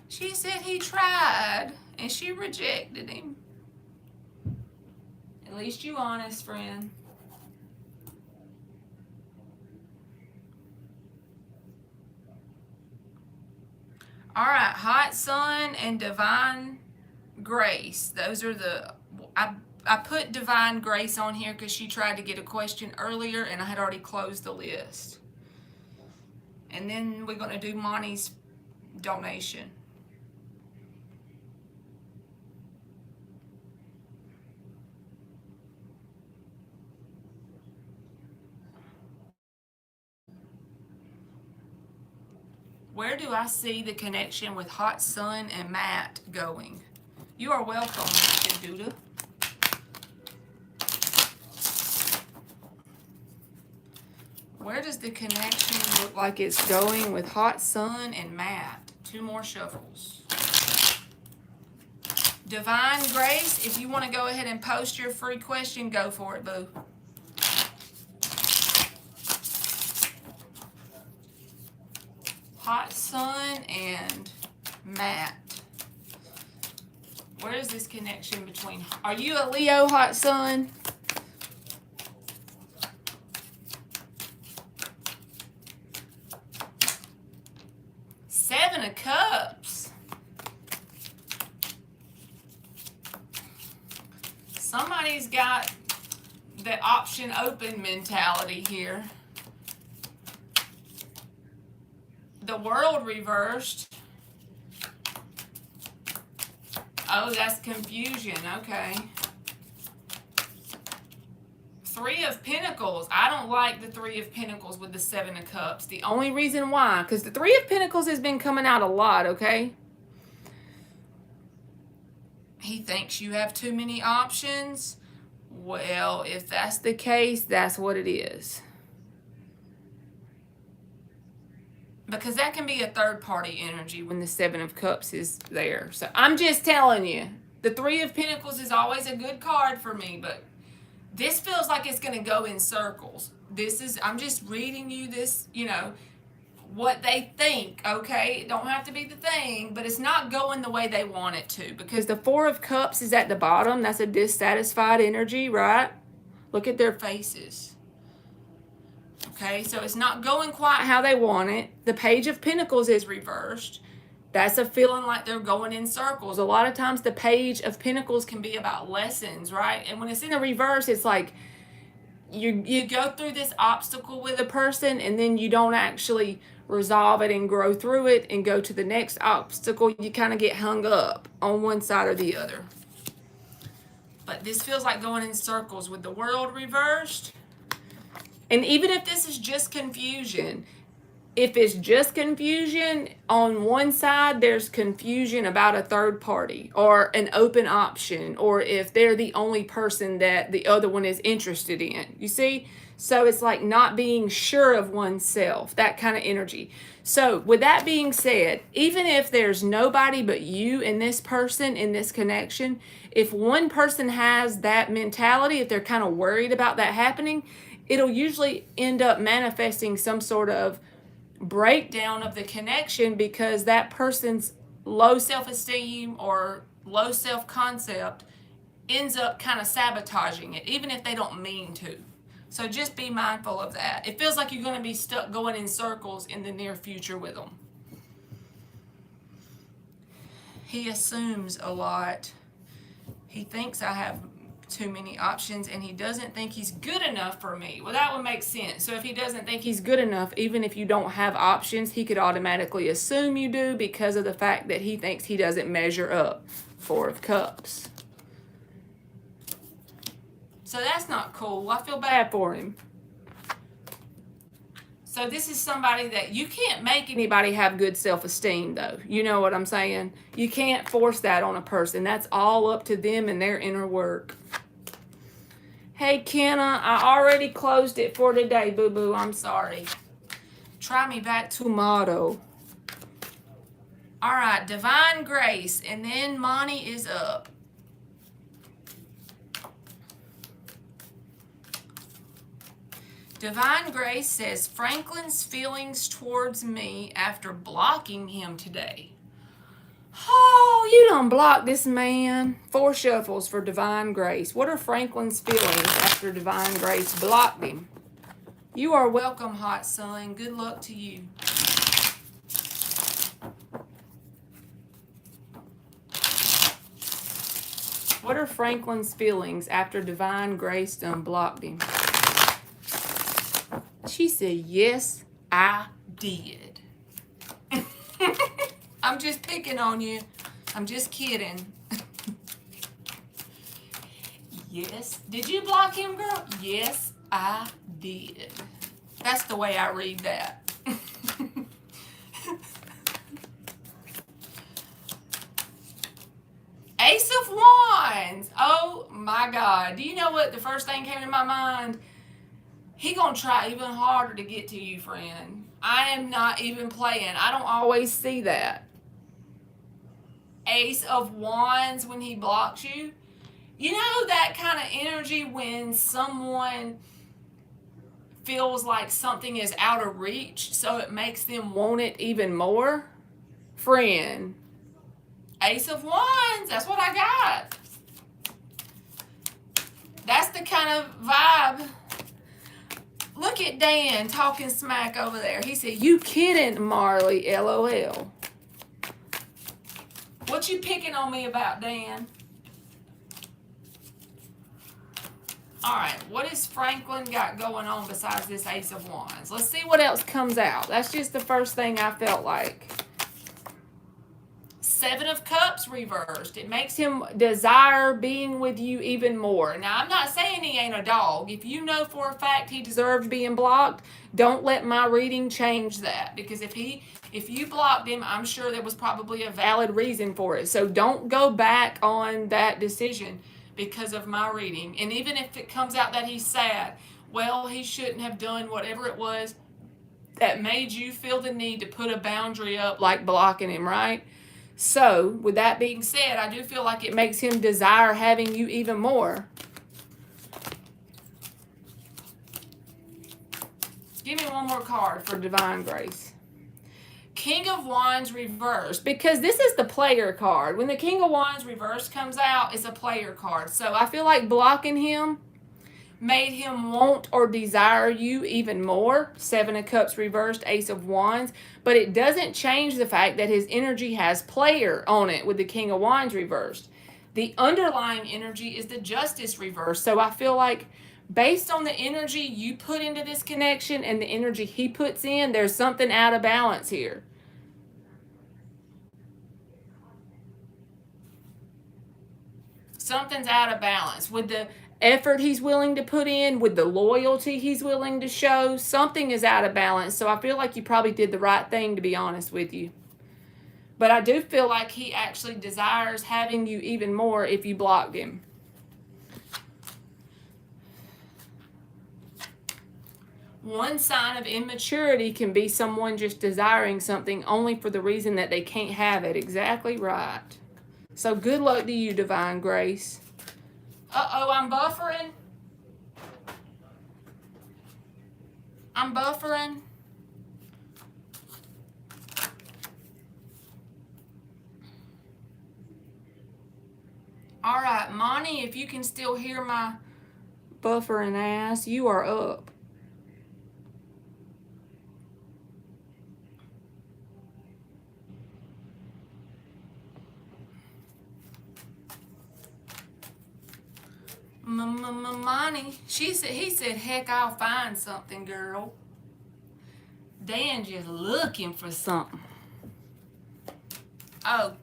She said he tried, and she rejected him. At least you honest, friend. All right, Hot Sun and Divine Grace. Those are the... I put Divine Grace on here because she tried to get a question earlier, and I had already closed the list. And then we're going to do Monty's donation. Where do I see the connection with Hot Sun and Matt going? You are welcome, Mr. Duda. Where does the connection look like it's going with Hot Sun and Matt? Two more shuffles. Divine Grace, if you want to go ahead and post your free question, go for it, boo. Hot Sun and Matt. Where is this connection between... Are you a Leo, Hot Sun? Seven of Cups. Somebody's got the option open mentality here. The World reversed. Oh, that's confusion. Okay. Three of Pentacles. I don't like the Three of Pentacles with the Seven of Cups. The only reason why, because the Three of Pentacles has been coming out a lot, okay? He thinks you have too many options. Well, if that's the case, that's what it is. Because that can be a third-party energy when the Seven of Cups is there. So I'm just telling you, the Three of Pentacles is always a good card for me, but this feels like it's going to go in circles. I'm just reading you this, you know, what they think, okay? It don't have to be the thing, but it's not going the way they want it to, because the Four of Cups is at the bottom. That's a dissatisfied energy, right? Look at their faces. Okay, so it's not going quite how they want it. The Page of Pentacles is reversed. That's a feeling like they're going in circles. A lot of times the Page of Pentacles can be about lessons, right? And when it's in the reverse, it's like you go through this obstacle with a person and then you don't actually resolve it and grow through it and go to the next obstacle. You kind of get hung up on one side or the other. But this feels like going in circles with the World reversed. And even if this is just confusion, if it's just confusion, on one side there's confusion about a third party or an open option, or if they're the only person that the other one is interested in. You see? So it's like not being sure of oneself, that kind of energy. So with that being said, even if there's nobody but you and this person in this connection, if one person has that mentality, if they're kind of worried about that happening, it'll usually end up manifesting some sort of breakdown of the connection, because that person's low self-esteem or low self-concept ends up kind of sabotaging it, even if they don't mean to. So just be mindful of that. It feels like you're going to be stuck going in circles in the near future with them. He assumes a lot. He thinks I have too many options, and he doesn't think he's good enough for me. Well, that would make sense. So if he doesn't think he's good enough, even if you don't have options, he could automatically assume you do, because of the fact that he thinks he doesn't measure up. Four of Cups. So that's not cool. I feel bad for him. So this is somebody that you can't make anybody have good self-esteem, though. You know what I'm saying? You can't force that on a person. That's all up to them and their inner work. Hey, Kenna, I already closed it for today, boo-boo. I'm sorry. Try me back tomorrow. All right, Divine Grace, and then Monty is up. Divine Grace says, Franklin's feelings towards me after blocking him today. Oh, you done blocked this man. 4 shuffles for Divine Grace. What are Franklin's feelings after Divine Grace blocked him? You are welcome, hot sun. Good luck to you. What are Franklin's feelings after Divine Grace done blocked him? She said, yes, I did. I'm just picking on you. I'm just kidding. Yes. Did you block him, girl? Yes, I did. That's the way I read that. Ace of Wands. Oh, my God. Do you know what the first thing came to my mind? He gonna try even harder to get to you, friend. I am not even playing. I don't always see that. Ace of Wands when he blocks you. You know that kind of energy when someone feels like something is out of reach, so it makes them want it even more? Friend. Ace of Wands. That's what I got. That's the kind of vibe. Look at Dan talking smack over there. He said, you kidding, Marley, LOL. What you picking on me about, Dan? All right, what has Franklin got going on besides this Ace of Wands? Let's see what else comes out. That's just the first thing I felt like. 7 of Cups reversed. It makes him desire being with you even more. Now, I'm not saying he ain't a dog. If you know for a fact he deserves being blocked, don't let my reading change that. Because if you blocked him, I'm sure there was probably a valid reason for it. So don't go back on that decision because of my reading. And even if it comes out that he's sad, well, he shouldn't have done whatever it was that made you feel the need to put a boundary up like blocking him, right? So, with that being said, I do feel like it makes him desire having you even more. Give me one more card for Divine Grace. King of Wands reversed, because this is the player card. When the King of Wands reversed comes out, it's a player card. So I feel like blocking him made him want or desire you even more. Seven of Cups reversed, Ace of Wands. But it doesn't change the fact that his energy has player on it with the King of Wands reversed. The underlying energy is the Justice reversed. So I feel like based on the energy you put into this connection and the energy he puts in, there's something out of balance here. Something's out of balance with the effort he's willing to put in, with the loyalty he's willing to show. Something is out of balance. So I feel like you probably did the right thing, to be honest with you. But I do feel like he actually desires having you even more if you blocked him. One sign of immaturity can be someone just desiring something only for the reason that they can't have it. Exactly right. So good luck to you, Divine Grace. Uh-oh, I'm buffering. I'm buffering. All right, Monty, if you can still hear my buffering ass, you are up. Monty, he said, heck, I'll find something, girl. Dan just looking for something. Oh,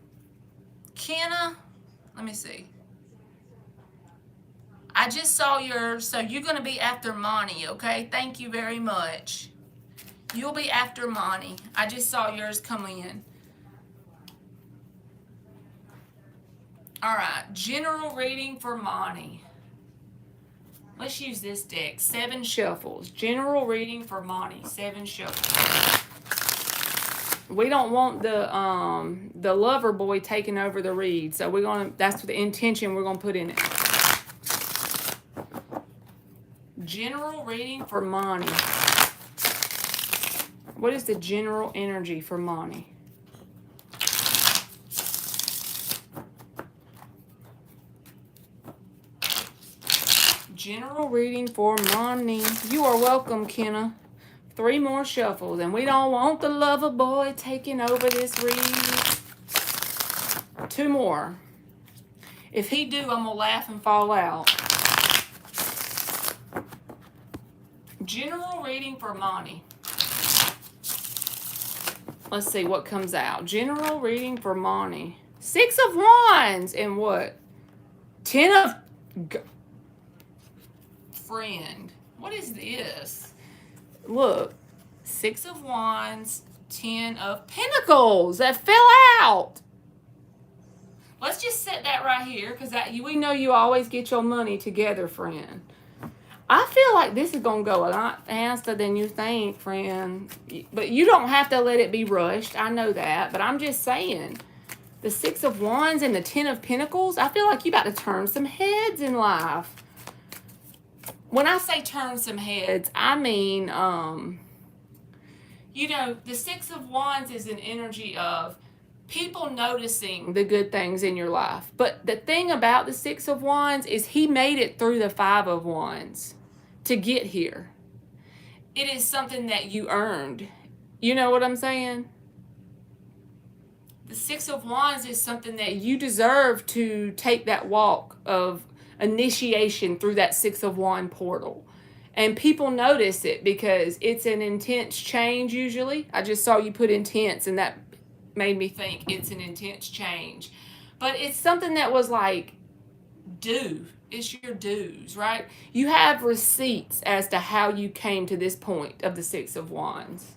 Kenna, let me see. I just saw yours, so you're going to be after Monty, okay? Thank you very much. You'll be after Monty. I just saw yours come in. All right, general reading for Monty. Let's use this deck. 7 shuffles. General reading for Monty. 7 shuffles. We don't want the lover boy taking over the read, so that's the intention we're gonna put in it. General reading for Monty. What is the general energy for Monty? General reading for Monty. You are welcome, Kenna. 3 more shuffles, and we don't want the lover boy taking over this read. 2 more. If he do, I'm gonna laugh and fall out. General reading for Monty. Let's see what comes out. General reading for Monty. 6 of Wands and what? 10 of... Friend. What is this? Look. 6 of Wands, 10 of Pentacles. That fell out. Let's just set that right here, because we know you always get your money together, friend. I feel like this is going to go a lot faster than you think, friend. But you don't have to let it be rushed. I know that. But I'm just saying. The 6 of Wands and the 10 of Pentacles, I feel like you about to turn some heads in life. When I say turn some heads, I mean, you know, the 6 of Wands is an energy of people noticing the good things in your life. But the thing about the 6 of Wands is he made it through the 5 of Wands to get here. It is something that you earned. You know what I'm saying? The 6 of Wands is something that you deserve to take that walk of initiation through that 6 of Wands portal. And people notice it because it's an intense change usually. I just saw you put intense and that made me think it's an intense change. But it's something that was like due. It's your dues, right? You have receipts as to how you came to this point of the 6 of Wands.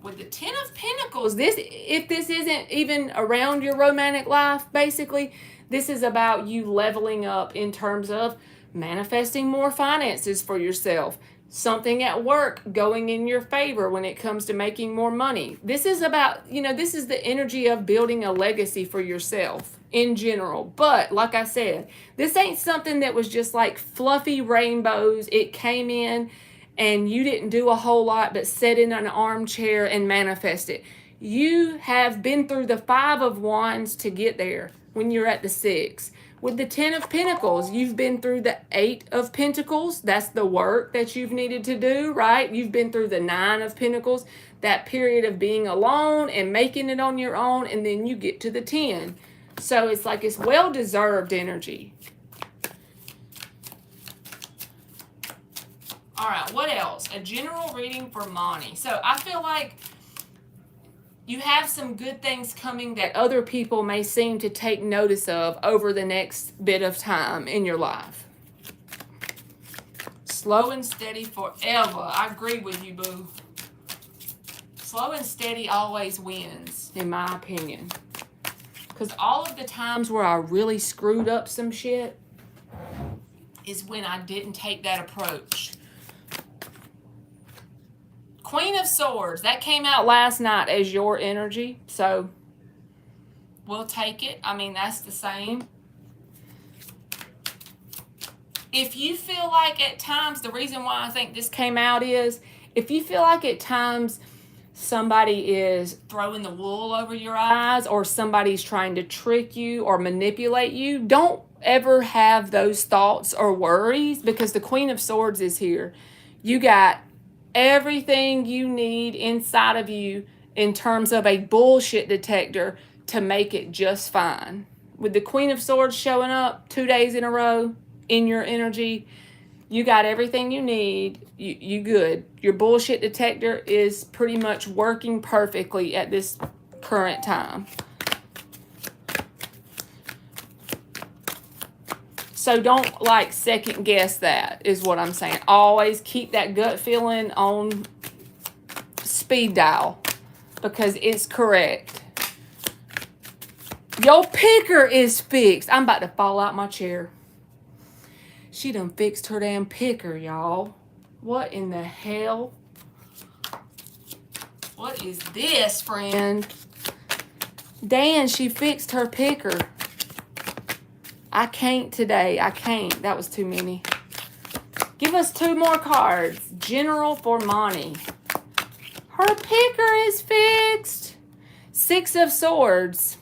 With the 10 of Pentacles, if this isn't even around your romantic life, basically, this is about you leveling up in terms of manifesting more finances for yourself. Something at work going in your favor when it comes to making more money. This is about, this is the energy of building a legacy for yourself in general. But like I said, this ain't something that was just like fluffy rainbows. It came in and you didn't do a whole lot but sit in an armchair and manifest it. You have been through the 5 of Wands to get there when you're at the 6. With the 10 of Pentacles, you've been through the 8 of Pentacles. That's the work that you've needed to do, right? You've been through the 9 of Pentacles, that period of being alone and making it on your own, and then you get to the 10. So it's like it's well-deserved energy. All right, what else? A general reading for Monty. So I feel like you have some good things coming that other people may seem to take notice of over the next bit of time in your life. Slow and steady forever. I agree with you, boo. Slow and steady always wins, in my opinion. Because all of the times where I really screwed up some shit is when I didn't take that approach. Queen of Swords, that came out last night as your energy, so we'll take it. I mean, that's the same. If you feel like at times, the reason why I think this came out is, if you feel like at times somebody is throwing the wool over your eyes or somebody's trying to trick you or manipulate you, don't ever have those thoughts or worries, because the Queen of Swords is here. You got everything you need inside of you in terms of a bullshit detector to make it just fine. With the Queen of Swords showing up 2 days in a row in your energy, you got everything you need. You good. Your bullshit detector is pretty much working perfectly at this current time. So don't like second guess that, is what I'm saying. Always keep that gut feeling on speed dial, because it's correct. Your picker is fixed. I'm about to fall out my chair. She done fixed her damn picker, y'all. What in the hell? What is this, friend? Dan, she fixed her picker. I can't today. I can't. That was too many. Give us 2 more cards. General for Monty. Her picker is fixed. 6 of Swords.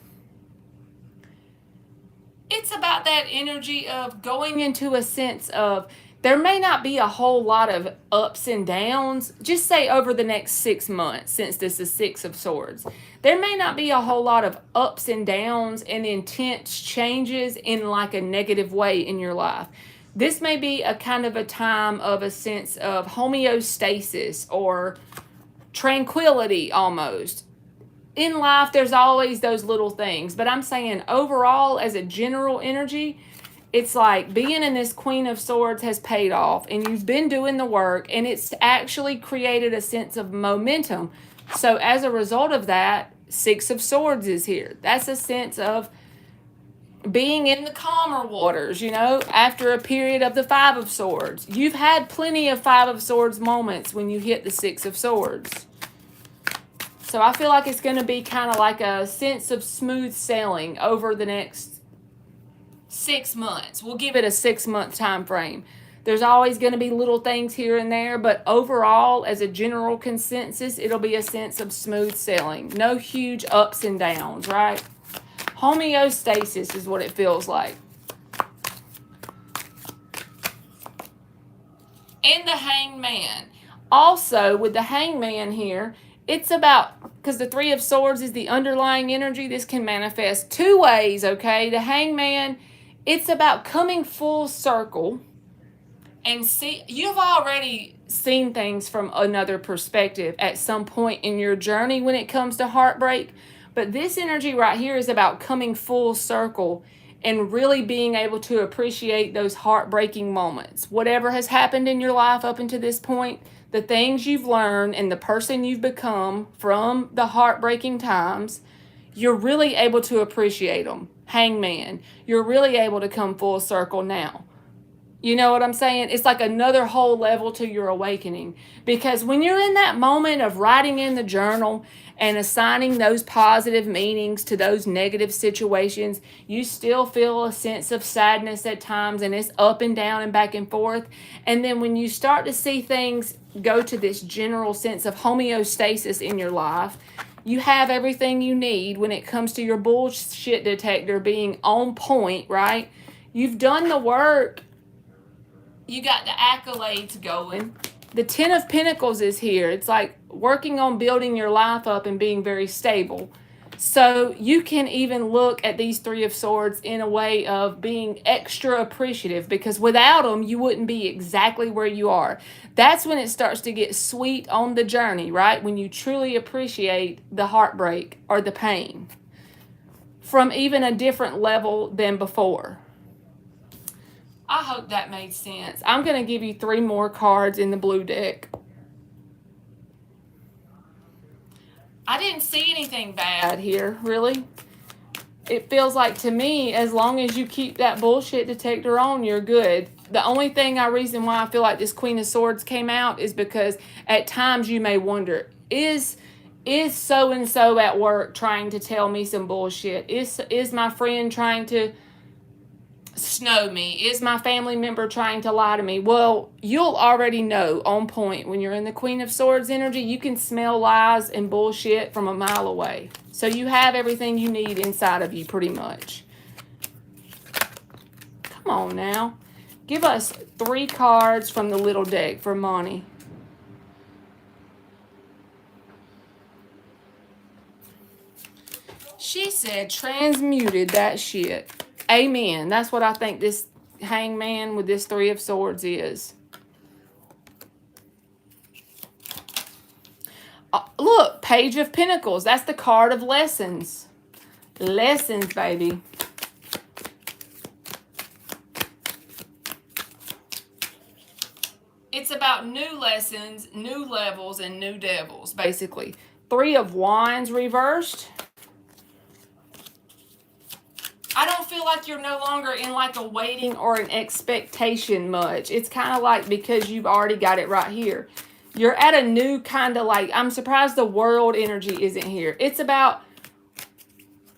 It's about that energy of going into a sense of, there may not be a whole lot of ups and downs. Just say over the next 6 months, since this is 6 of Swords. There may not be a whole lot of ups and downs and intense changes in like a negative way in your life. This may be a kind of a time of a sense of homeostasis or tranquility almost. In life, there's always those little things. But I'm saying overall, as a general energy, it's like being in this Queen of Swords has paid off, and you've been doing the work, and it's actually created a sense of momentum. So as a result of that, 6 of Swords is here. That's a sense of being in the calmer waters, you know, after a period of the 5 of Swords. You've had plenty of 5 of Swords moments when you hit the 6 of Swords. So I feel like it's going to be kind of like a sense of smooth sailing over the next 6 months. We'll give it a 6-month time frame. There's always going to be little things here and there, but overall, as a general consensus, it'll be a sense of smooth sailing. No huge ups and downs, right? Homeostasis is what it feels like. And the Hangman. Also, with the Hangman here, it's about, because the 3 of Swords is the underlying energy, this can manifest 2 ways, okay? The Hangman, it's about coming full circle and see, you've already seen things from another perspective at some point in your journey when it comes to heartbreak. But this energy right here is about coming full circle and really being able to appreciate those heartbreaking moments. Whatever has happened in your life up until this point, the things you've learned and the person you've become from the heartbreaking times, you're really able to appreciate them. Hangman, you're really able to come full circle now. You know what I'm saying? It's like another whole level to your awakening. Because when you're in that moment of writing in the journal and assigning those positive meanings to those negative situations, you still feel a sense of sadness at times, and it's up and down and back and forth. And then when you start to see things go to this general sense of homeostasis in your life, you have everything you need when it comes to your bullshit detector being on point, right? You've done the work. You got the accolades going. The Ten of Pentacles is here. It's like working on building your life up and being very stable. So you can even look at these Three of Swords in a way of being extra appreciative, because without them, you wouldn't be exactly where you are. That's when it starts to get sweet on the journey, right? When you truly appreciate the heartbreak or the pain from even a different level than before. I hope that made sense. I'm going to give you 3 more cards in the blue deck. I didn't see anything bad here, really. It feels like to me, as long as you keep that bullshit detector on, you're good. The only reason why I feel like this Queen of Swords came out is because at times you may wonder, is so-and-so at work trying to tell me some bullshit? Is my friend trying to snow me? Is my family member trying to lie to me? Well, you'll already know on point when you're in the Queen of Swords energy. You can smell lies and bullshit from a mile away. So you have everything you need inside of you pretty much. Come on now. Give us 3 cards from the little deck for Monty. She said transmuted that shit. Amen. That's what I think this hangman with this Three of Swords is. Look, Page of Pentacles. That's the card of lessons. Lessons, baby. It's about new lessons, new levels, and new devils, basically. 3 of Wands reversed. I don't feel like you're no longer in like a waiting or an expectation much. It's kind of like because you've already got it right here. You're at a new kind of like, I'm surprised the world energy isn't here. It's about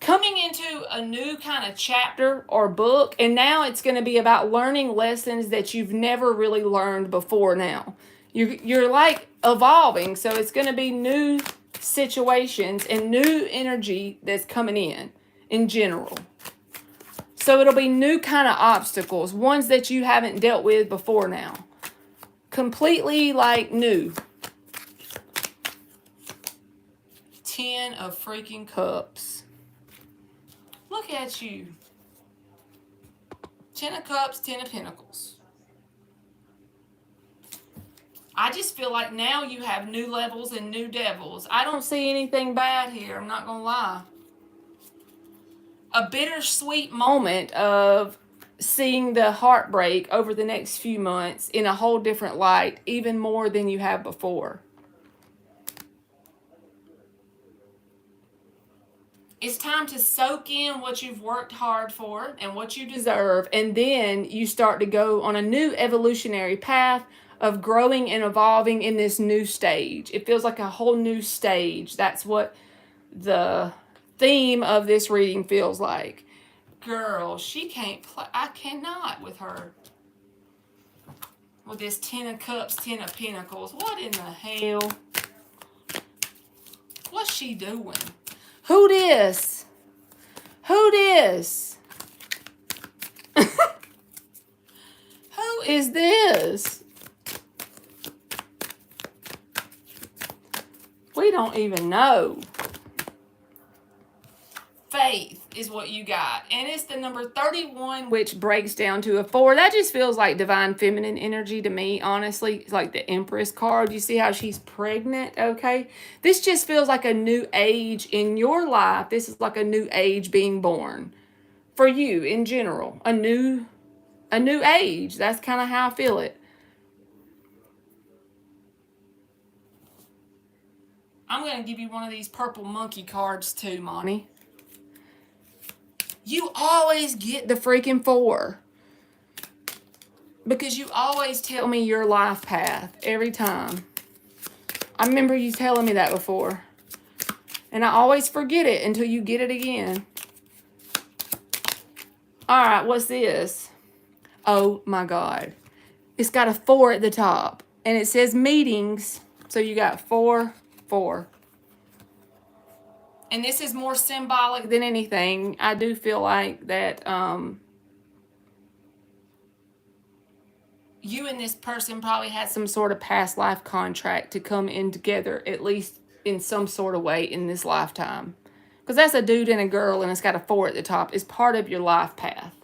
coming into a new kind of chapter or book, and now it's going to be about learning lessons that you've never really learned before now. You're like evolving, so it's going to be new situations and new energy that's coming in general. So it'll be new kind of obstacles, ones that you haven't dealt with before now. Completely like new. 10 of freaking cups. Look at you. 10 of cups, 10 of pentacles. I just feel like now you have new levels and new devils. I don't see anything bad here. I'm not going to lie. A bittersweet moment of seeing the heartbreak over the next few months in a whole different light, even more than you have before. It's time to soak in what you've worked hard for and what you deserve, and then you start to go on a new evolutionary path of growing and evolving in this new stage. It feels like a whole new stage. That's what the theme of this reading feels like. Girl, she can't play. I cannot with her. With this 10 of cups, 10 of pentacles. What in the hell? What's she doing? Who this? Who this? Who is this? We don't even know. Faith is what you got. And it's the number 31, which breaks down to a 4. That just feels like divine feminine energy to me, honestly. It's like the Empress card. You see how she's pregnant, okay? This just feels like a new age in your life. This is like a new age being born. For you, in general. A new age. That's kind of how I feel it. I'm going to give you one of these purple monkey cards too, Monty. You always get the freaking 4. Because you always tell me your life path every time. I remember you telling me that before. And I always forget it until you get it again. All right, what's this? Oh my God. It's got a 4 at the top. And it says meetings. So you got 4, 4. And this is more symbolic than anything. I do feel like that you and this person probably had some sort of past life contract to come in together, at least in some sort of way in this lifetime. Because that's a dude and a girl and it's got a 4 at the top. It's part of your life path.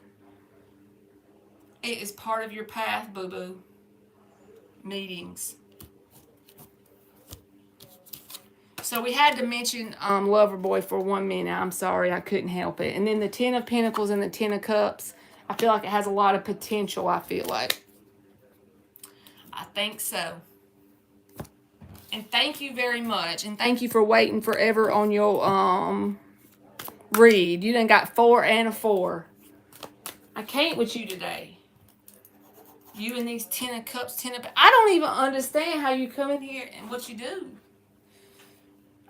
It is part of your path, boo-boo. Meetings. So we had to mention Loverboy for 1 minute. I'm sorry, I couldn't help it. And then the 10 of Pentacles and the 10 of Cups. I feel like it has a lot of potential, I feel like. I think so. And thank you very much. And thank you for waiting forever on your read. You done got 4 and a 4. I can't with you today. You and these 10 of Cups, 10 of... I don't even understand how you come in here and what you do.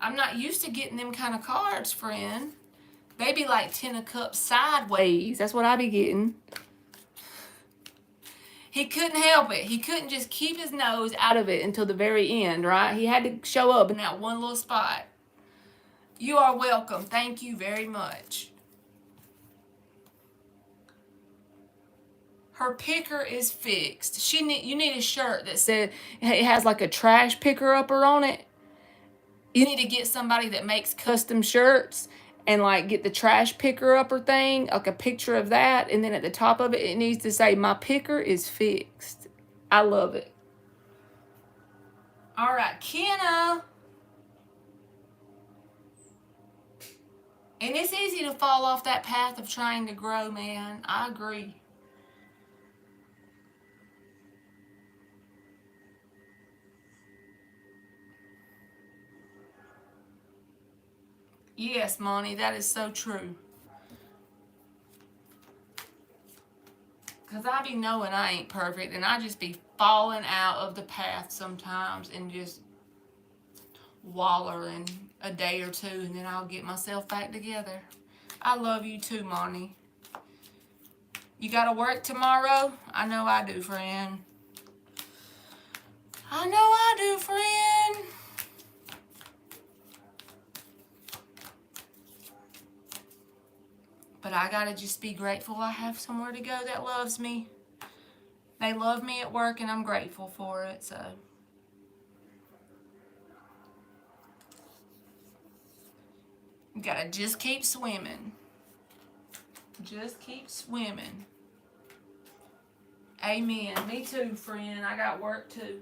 I'm not used to getting them kind of cards, friend. They be like 10 of Cups sideways. That's what I be getting. He couldn't help it. He couldn't just keep his nose out of it until the very end, right? He had to show up in that one little spot. You are welcome. Thank you very much. Her picker is fixed. You need a shirt that said it has like a trash picker upper on it. You need to get somebody that makes custom shirts and like get the trash picker upper thing, like a picture of that. And then at the top of it, it needs to say, my picker is fixed. I love it. All right, Kenna. And it's easy to fall off that path of trying to grow, man. I agree. Yes, Monty, that is so true. Because I be knowing I ain't perfect, and I just be falling out of the path sometimes and just wallowing a day or two, and then I'll get myself back together. I love you too, Monty. You got to work tomorrow? I know I do, friend. I know I do, friend. But I gotta just be grateful I have somewhere to go that loves me. They love me at work and I'm grateful for it, so. You gotta just keep swimming. Just keep swimming. Amen. Me too, friend. I got work too.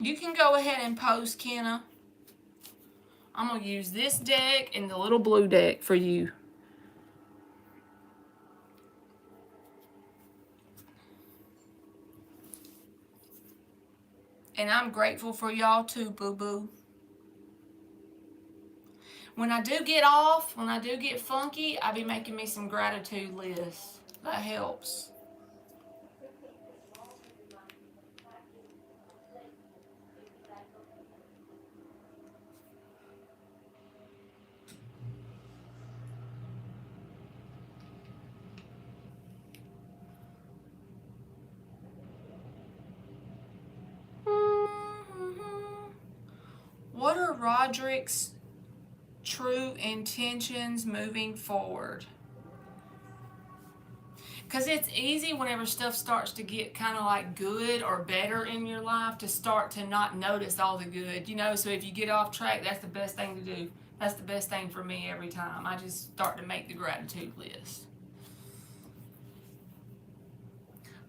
You can go ahead and post, Kenna. I'm going to use this deck and the little blue deck for you. And I'm grateful for y'all too, boo-boo. When I do get off, when I do get funky, I be making me some gratitude lists. That helps. What are Roderick's true intentions moving forward? Because it's easy whenever stuff starts to get kind of like good or better in your life to start to not notice all the good, you know? So if you get off track, that's the best thing to do. That's the best thing for me every time. I just start to make the gratitude list.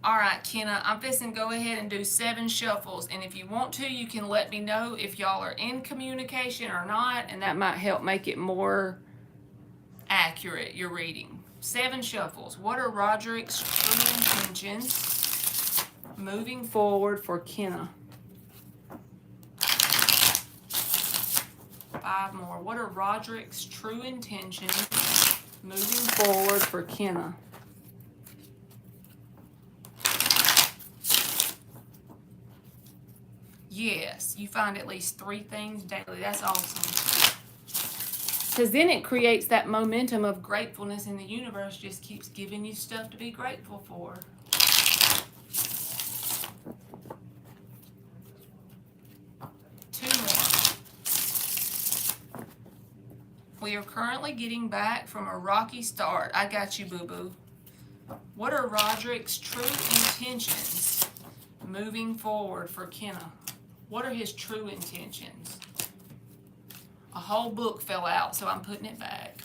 All right, Kenna, I'm fixing to go ahead and do 7 shuffles. And if you want to, you can let me know if y'all are in communication or not. And that might help make it more accurate, your reading. 7 shuffles. What are Roderick's true intentions moving forward for Kenna? 5 5 more. What are Roderick's true intentions moving forward for Kenna? Yes, you find at least 3 things daily. That's awesome. Because then it creates that momentum of gratefulness, and the universe just keeps giving you stuff to be grateful for. We are currently getting back from a rocky start. I got you, boo-boo. What are Roderick's true intentions moving forward for Kenna? What are his true intentions? A whole book fell out, so I'm putting it back.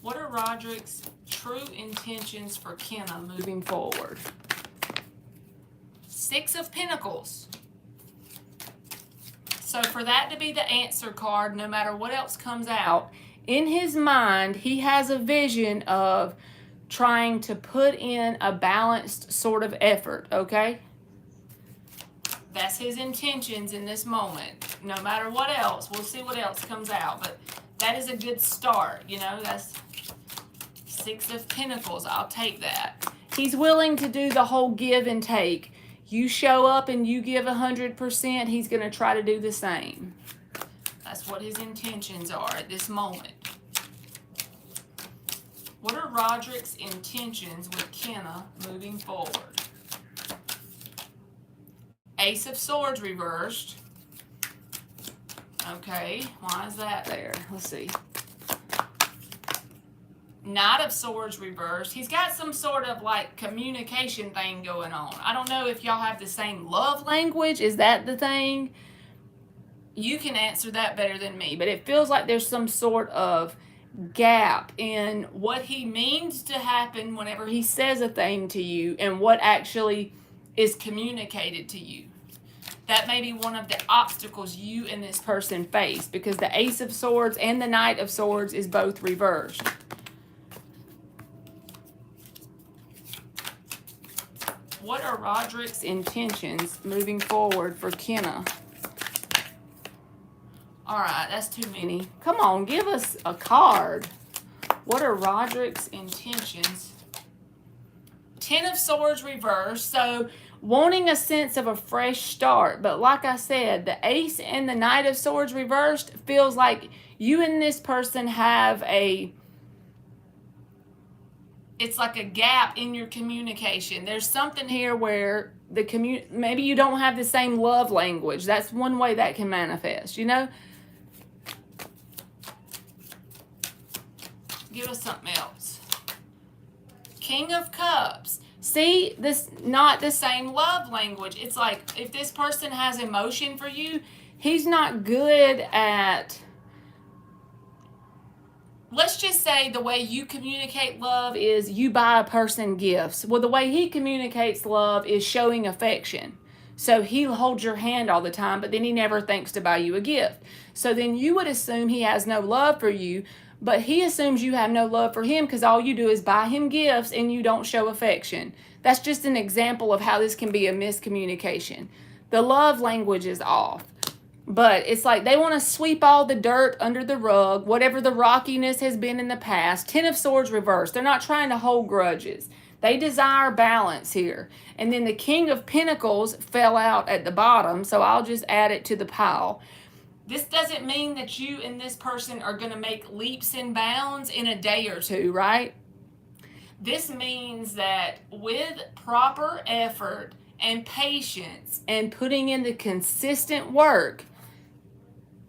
What are Roderick's true intentions for Kenna moving forward? 6 of Pentacles. So for that to be the answer card, no matter what else comes out, in his mind, he has a vision of trying to put in a balanced sort of effort, okay? That's his intentions in this moment. No matter what else, we'll see what else comes out, but that is a good start, you know? That's 6 of Pentacles. I'll take that. He's willing to do the whole give and take. You show up and you give 100%, he's going to try to do the same. That's what his intentions are at this moment. What are Roderick's intentions with Kenna moving forward? Ace of Swords reversed. Okay, why is that there? Let's see. Knight of Swords reversed. He's got some sort of like communication thing going on. I don't know if y'all have the same love language. Is that the thing? You can answer that better than me, but it feels like there's some sort of gap in what he means to happen whenever he says a thing to you and what actually is communicated to you. That may be one of the obstacles you and this person face, because the Ace of Swords and the Knight of Swords is both reversed. What are Roderick's intentions moving forward for Kenna? Alright, that's too many. Come on, give us a card. What are Roderick's intentions? 10 of Swords reversed, so wanting a sense of a fresh start. But like I said, the Ace and the Knight of Swords reversed feels like you and this person have it's like a gap in your communication. There's something here where maybe you don't have the same love language. That's one way that can manifest, you know? Give us something else. King of Cups. See, this not the same love language. It's like if this person has emotion for you, he's not good at, let's just say the way you communicate love is you buy a person gifts. Well, the way he communicates love is showing affection. So he'll hold your hand all the time, but then he never thinks to buy you a gift. So then you would assume he has no love for you, but he assumes you have no love for him because all you do is buy him gifts and you don't show affection. That's just an example of how this can be a miscommunication. The love language is off. But it's like they want to sweep all the dirt under the rug, whatever the rockiness has been in the past. 10 of Swords reversed. They're not trying to hold grudges. They desire balance here. And then the King of Pentacles fell out at the bottom, so I'll just add it to the pile. This doesn't mean that you and this person are going to make leaps and bounds in a day or two, right? This means that with proper effort and patience and putting in the consistent work,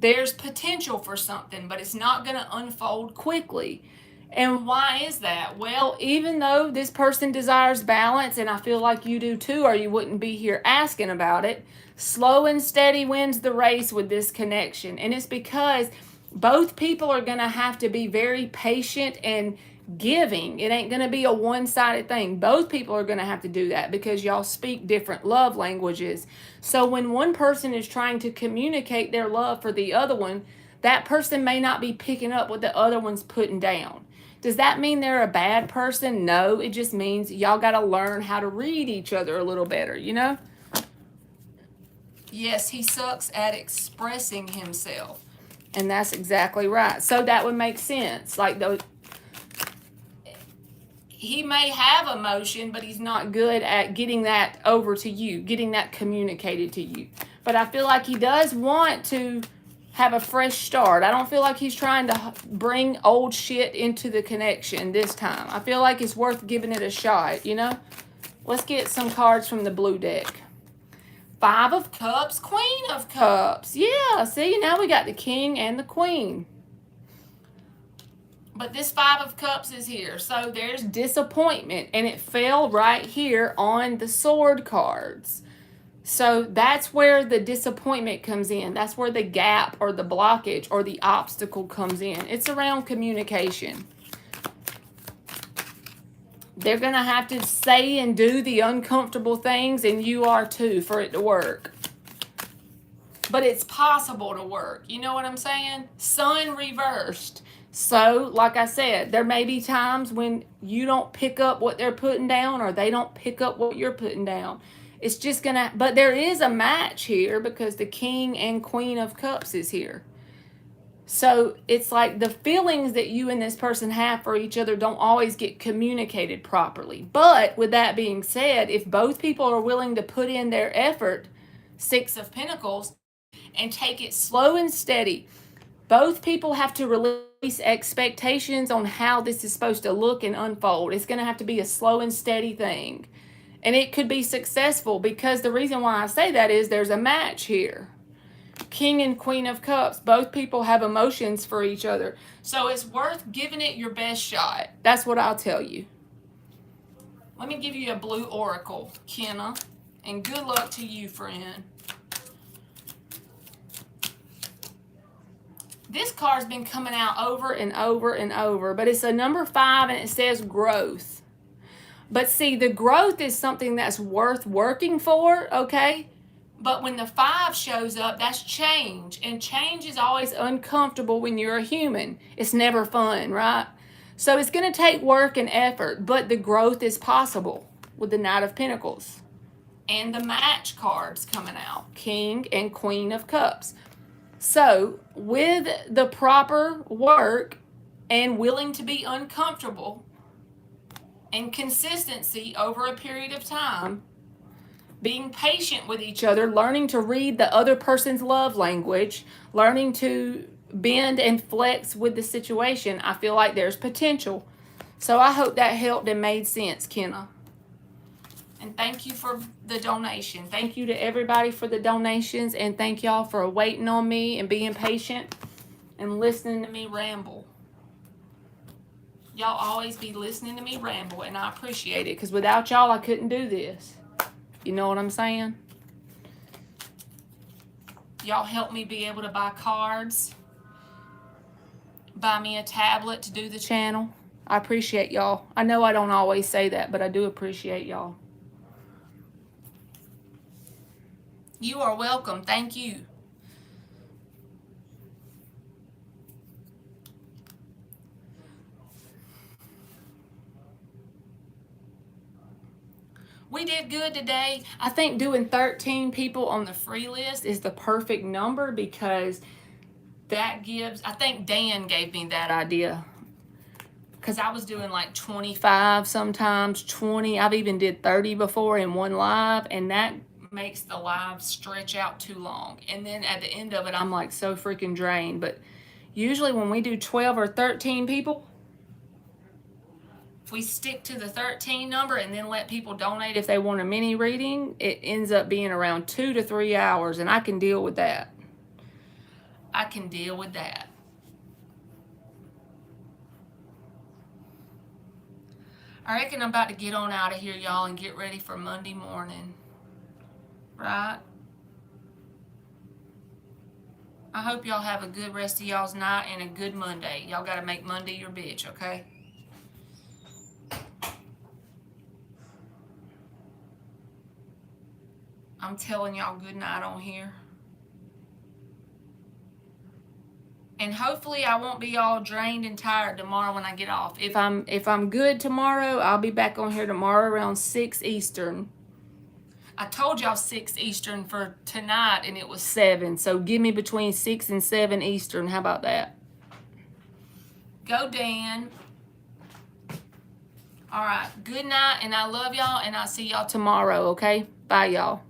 there's potential for something, but it's not going to unfold quickly. And why is that? Well, even though this person desires balance, and I feel like you do too, or you wouldn't be here asking about it, slow and steady wins the race with this connection. And it's because both people are going to have to be very patient and giving. It ain't going to be a one-sided thing. Both people are going to have to do that because y'all speak different love languages. So when one person is trying to communicate their love for the other one, that person may not be picking up what the other one's putting down. Does that mean they're a bad person? No, it just means y'all got to learn how to read each other a little better, you know? Yes, he sucks at expressing himself. And that's exactly right. So that would make sense. Like, those, he may have emotion, but he's not good at getting that over to you, getting that communicated to you. But I feel like he does want to have a fresh start. I don't feel like he's trying to bring old shit into the connection this time. I feel like it's worth giving it a shot, you know? Let's get some cards from the blue deck. 5 of Cups, Queen of Cups. Yeah, see, now we got the King and the Queen. But this 5 of Cups is here. So there's disappointment. And it fell right here on the sword cards. So that's where the disappointment comes in. That's where the gap or the blockage or the obstacle comes in. It's around communication. They're going to have to say and do the uncomfortable things, and you are too, for it to work. But it's possible to work. You know what I'm saying? Sun reversed. So, like I said, there may be times when you don't pick up what they're putting down, or they don't pick up what you're putting down. It's just going to, but there is a match here because the King and Queen of Cups is here. So it's like the feelings that you and this person have for each other don't always get communicated properly. But with that being said, if both people are willing to put in their effort, 6 of Pentacles, and take it slow and steady, both people have to release expectations on how this is supposed to look and unfold. It's going to have to be a slow and steady thing. And it could be successful because the reason why I say that is there's a match here. King and Queen of Cups, both people have emotions for each other. So it's worth giving it your best shot. That's what I'll tell you. Let me give you a blue oracle, Kenna. And good luck to you, friend. This card's been coming out over and over and over. But it's a number 5 and it says growth. But see, the growth is something that's worth working for, okay? But when the 5 shows up, that's change. And change is always uncomfortable when you're a human. It's never fun, right? So it's going to take work and effort, but the growth is possible with the Knight of Pentacles. And the match cards coming out, King and Queen of Cups. So with the proper work and willing to be uncomfortable and consistency over a period of time, being patient with each other, learning to read the other person's love language, learning to bend and flex with the situation, I feel like there's potential. So I hope that helped and made sense, Kenna. And thank you for the donation. Thank you to everybody for the donations. And thank y'all for waiting on me and being patient and listening to me ramble. Y'all always be listening to me ramble, and I appreciate it because without y'all, I couldn't do this. You know what I'm saying? Y'all help me be able to buy cards, buy me a tablet to do the channel. I appreciate y'all. I know I don't always say that, but I do appreciate y'all. You are welcome. Thank you. We did good today. I think doing 13 people on the free list is the perfect number because that gives, I think Dan gave me that idea. Because I was doing like 25 sometimes, 20. I've even did 30 before in one live, and that makes the live stretch out too long. And then at the end of it, I'm like so freaking drained. But usually when we do 12 or 13 people, if we stick to the 13 number and then let people donate if they want a mini reading, it ends up being around 2 to 3 hours, and I can deal with that. I can deal with that. I reckon I'm about to get on out of here, y'all, and get ready for Monday morning. Right? I hope y'all have a good rest of y'all's night and a good Monday. Y'all got to make Monday your bitch, okay? I'm telling y'all good night on here. And hopefully I won't be all drained and tired tomorrow when I get off. If I'm good tomorrow, I'll be back on here tomorrow around 6 Eastern. I told y'all 6 Eastern for tonight, and it was 7. So give me between 6 and 7 Eastern. How about that? Go, Dan. All right. Good night, and I love y'all, and I'll see y'all tomorrow, okay? Bye, y'all.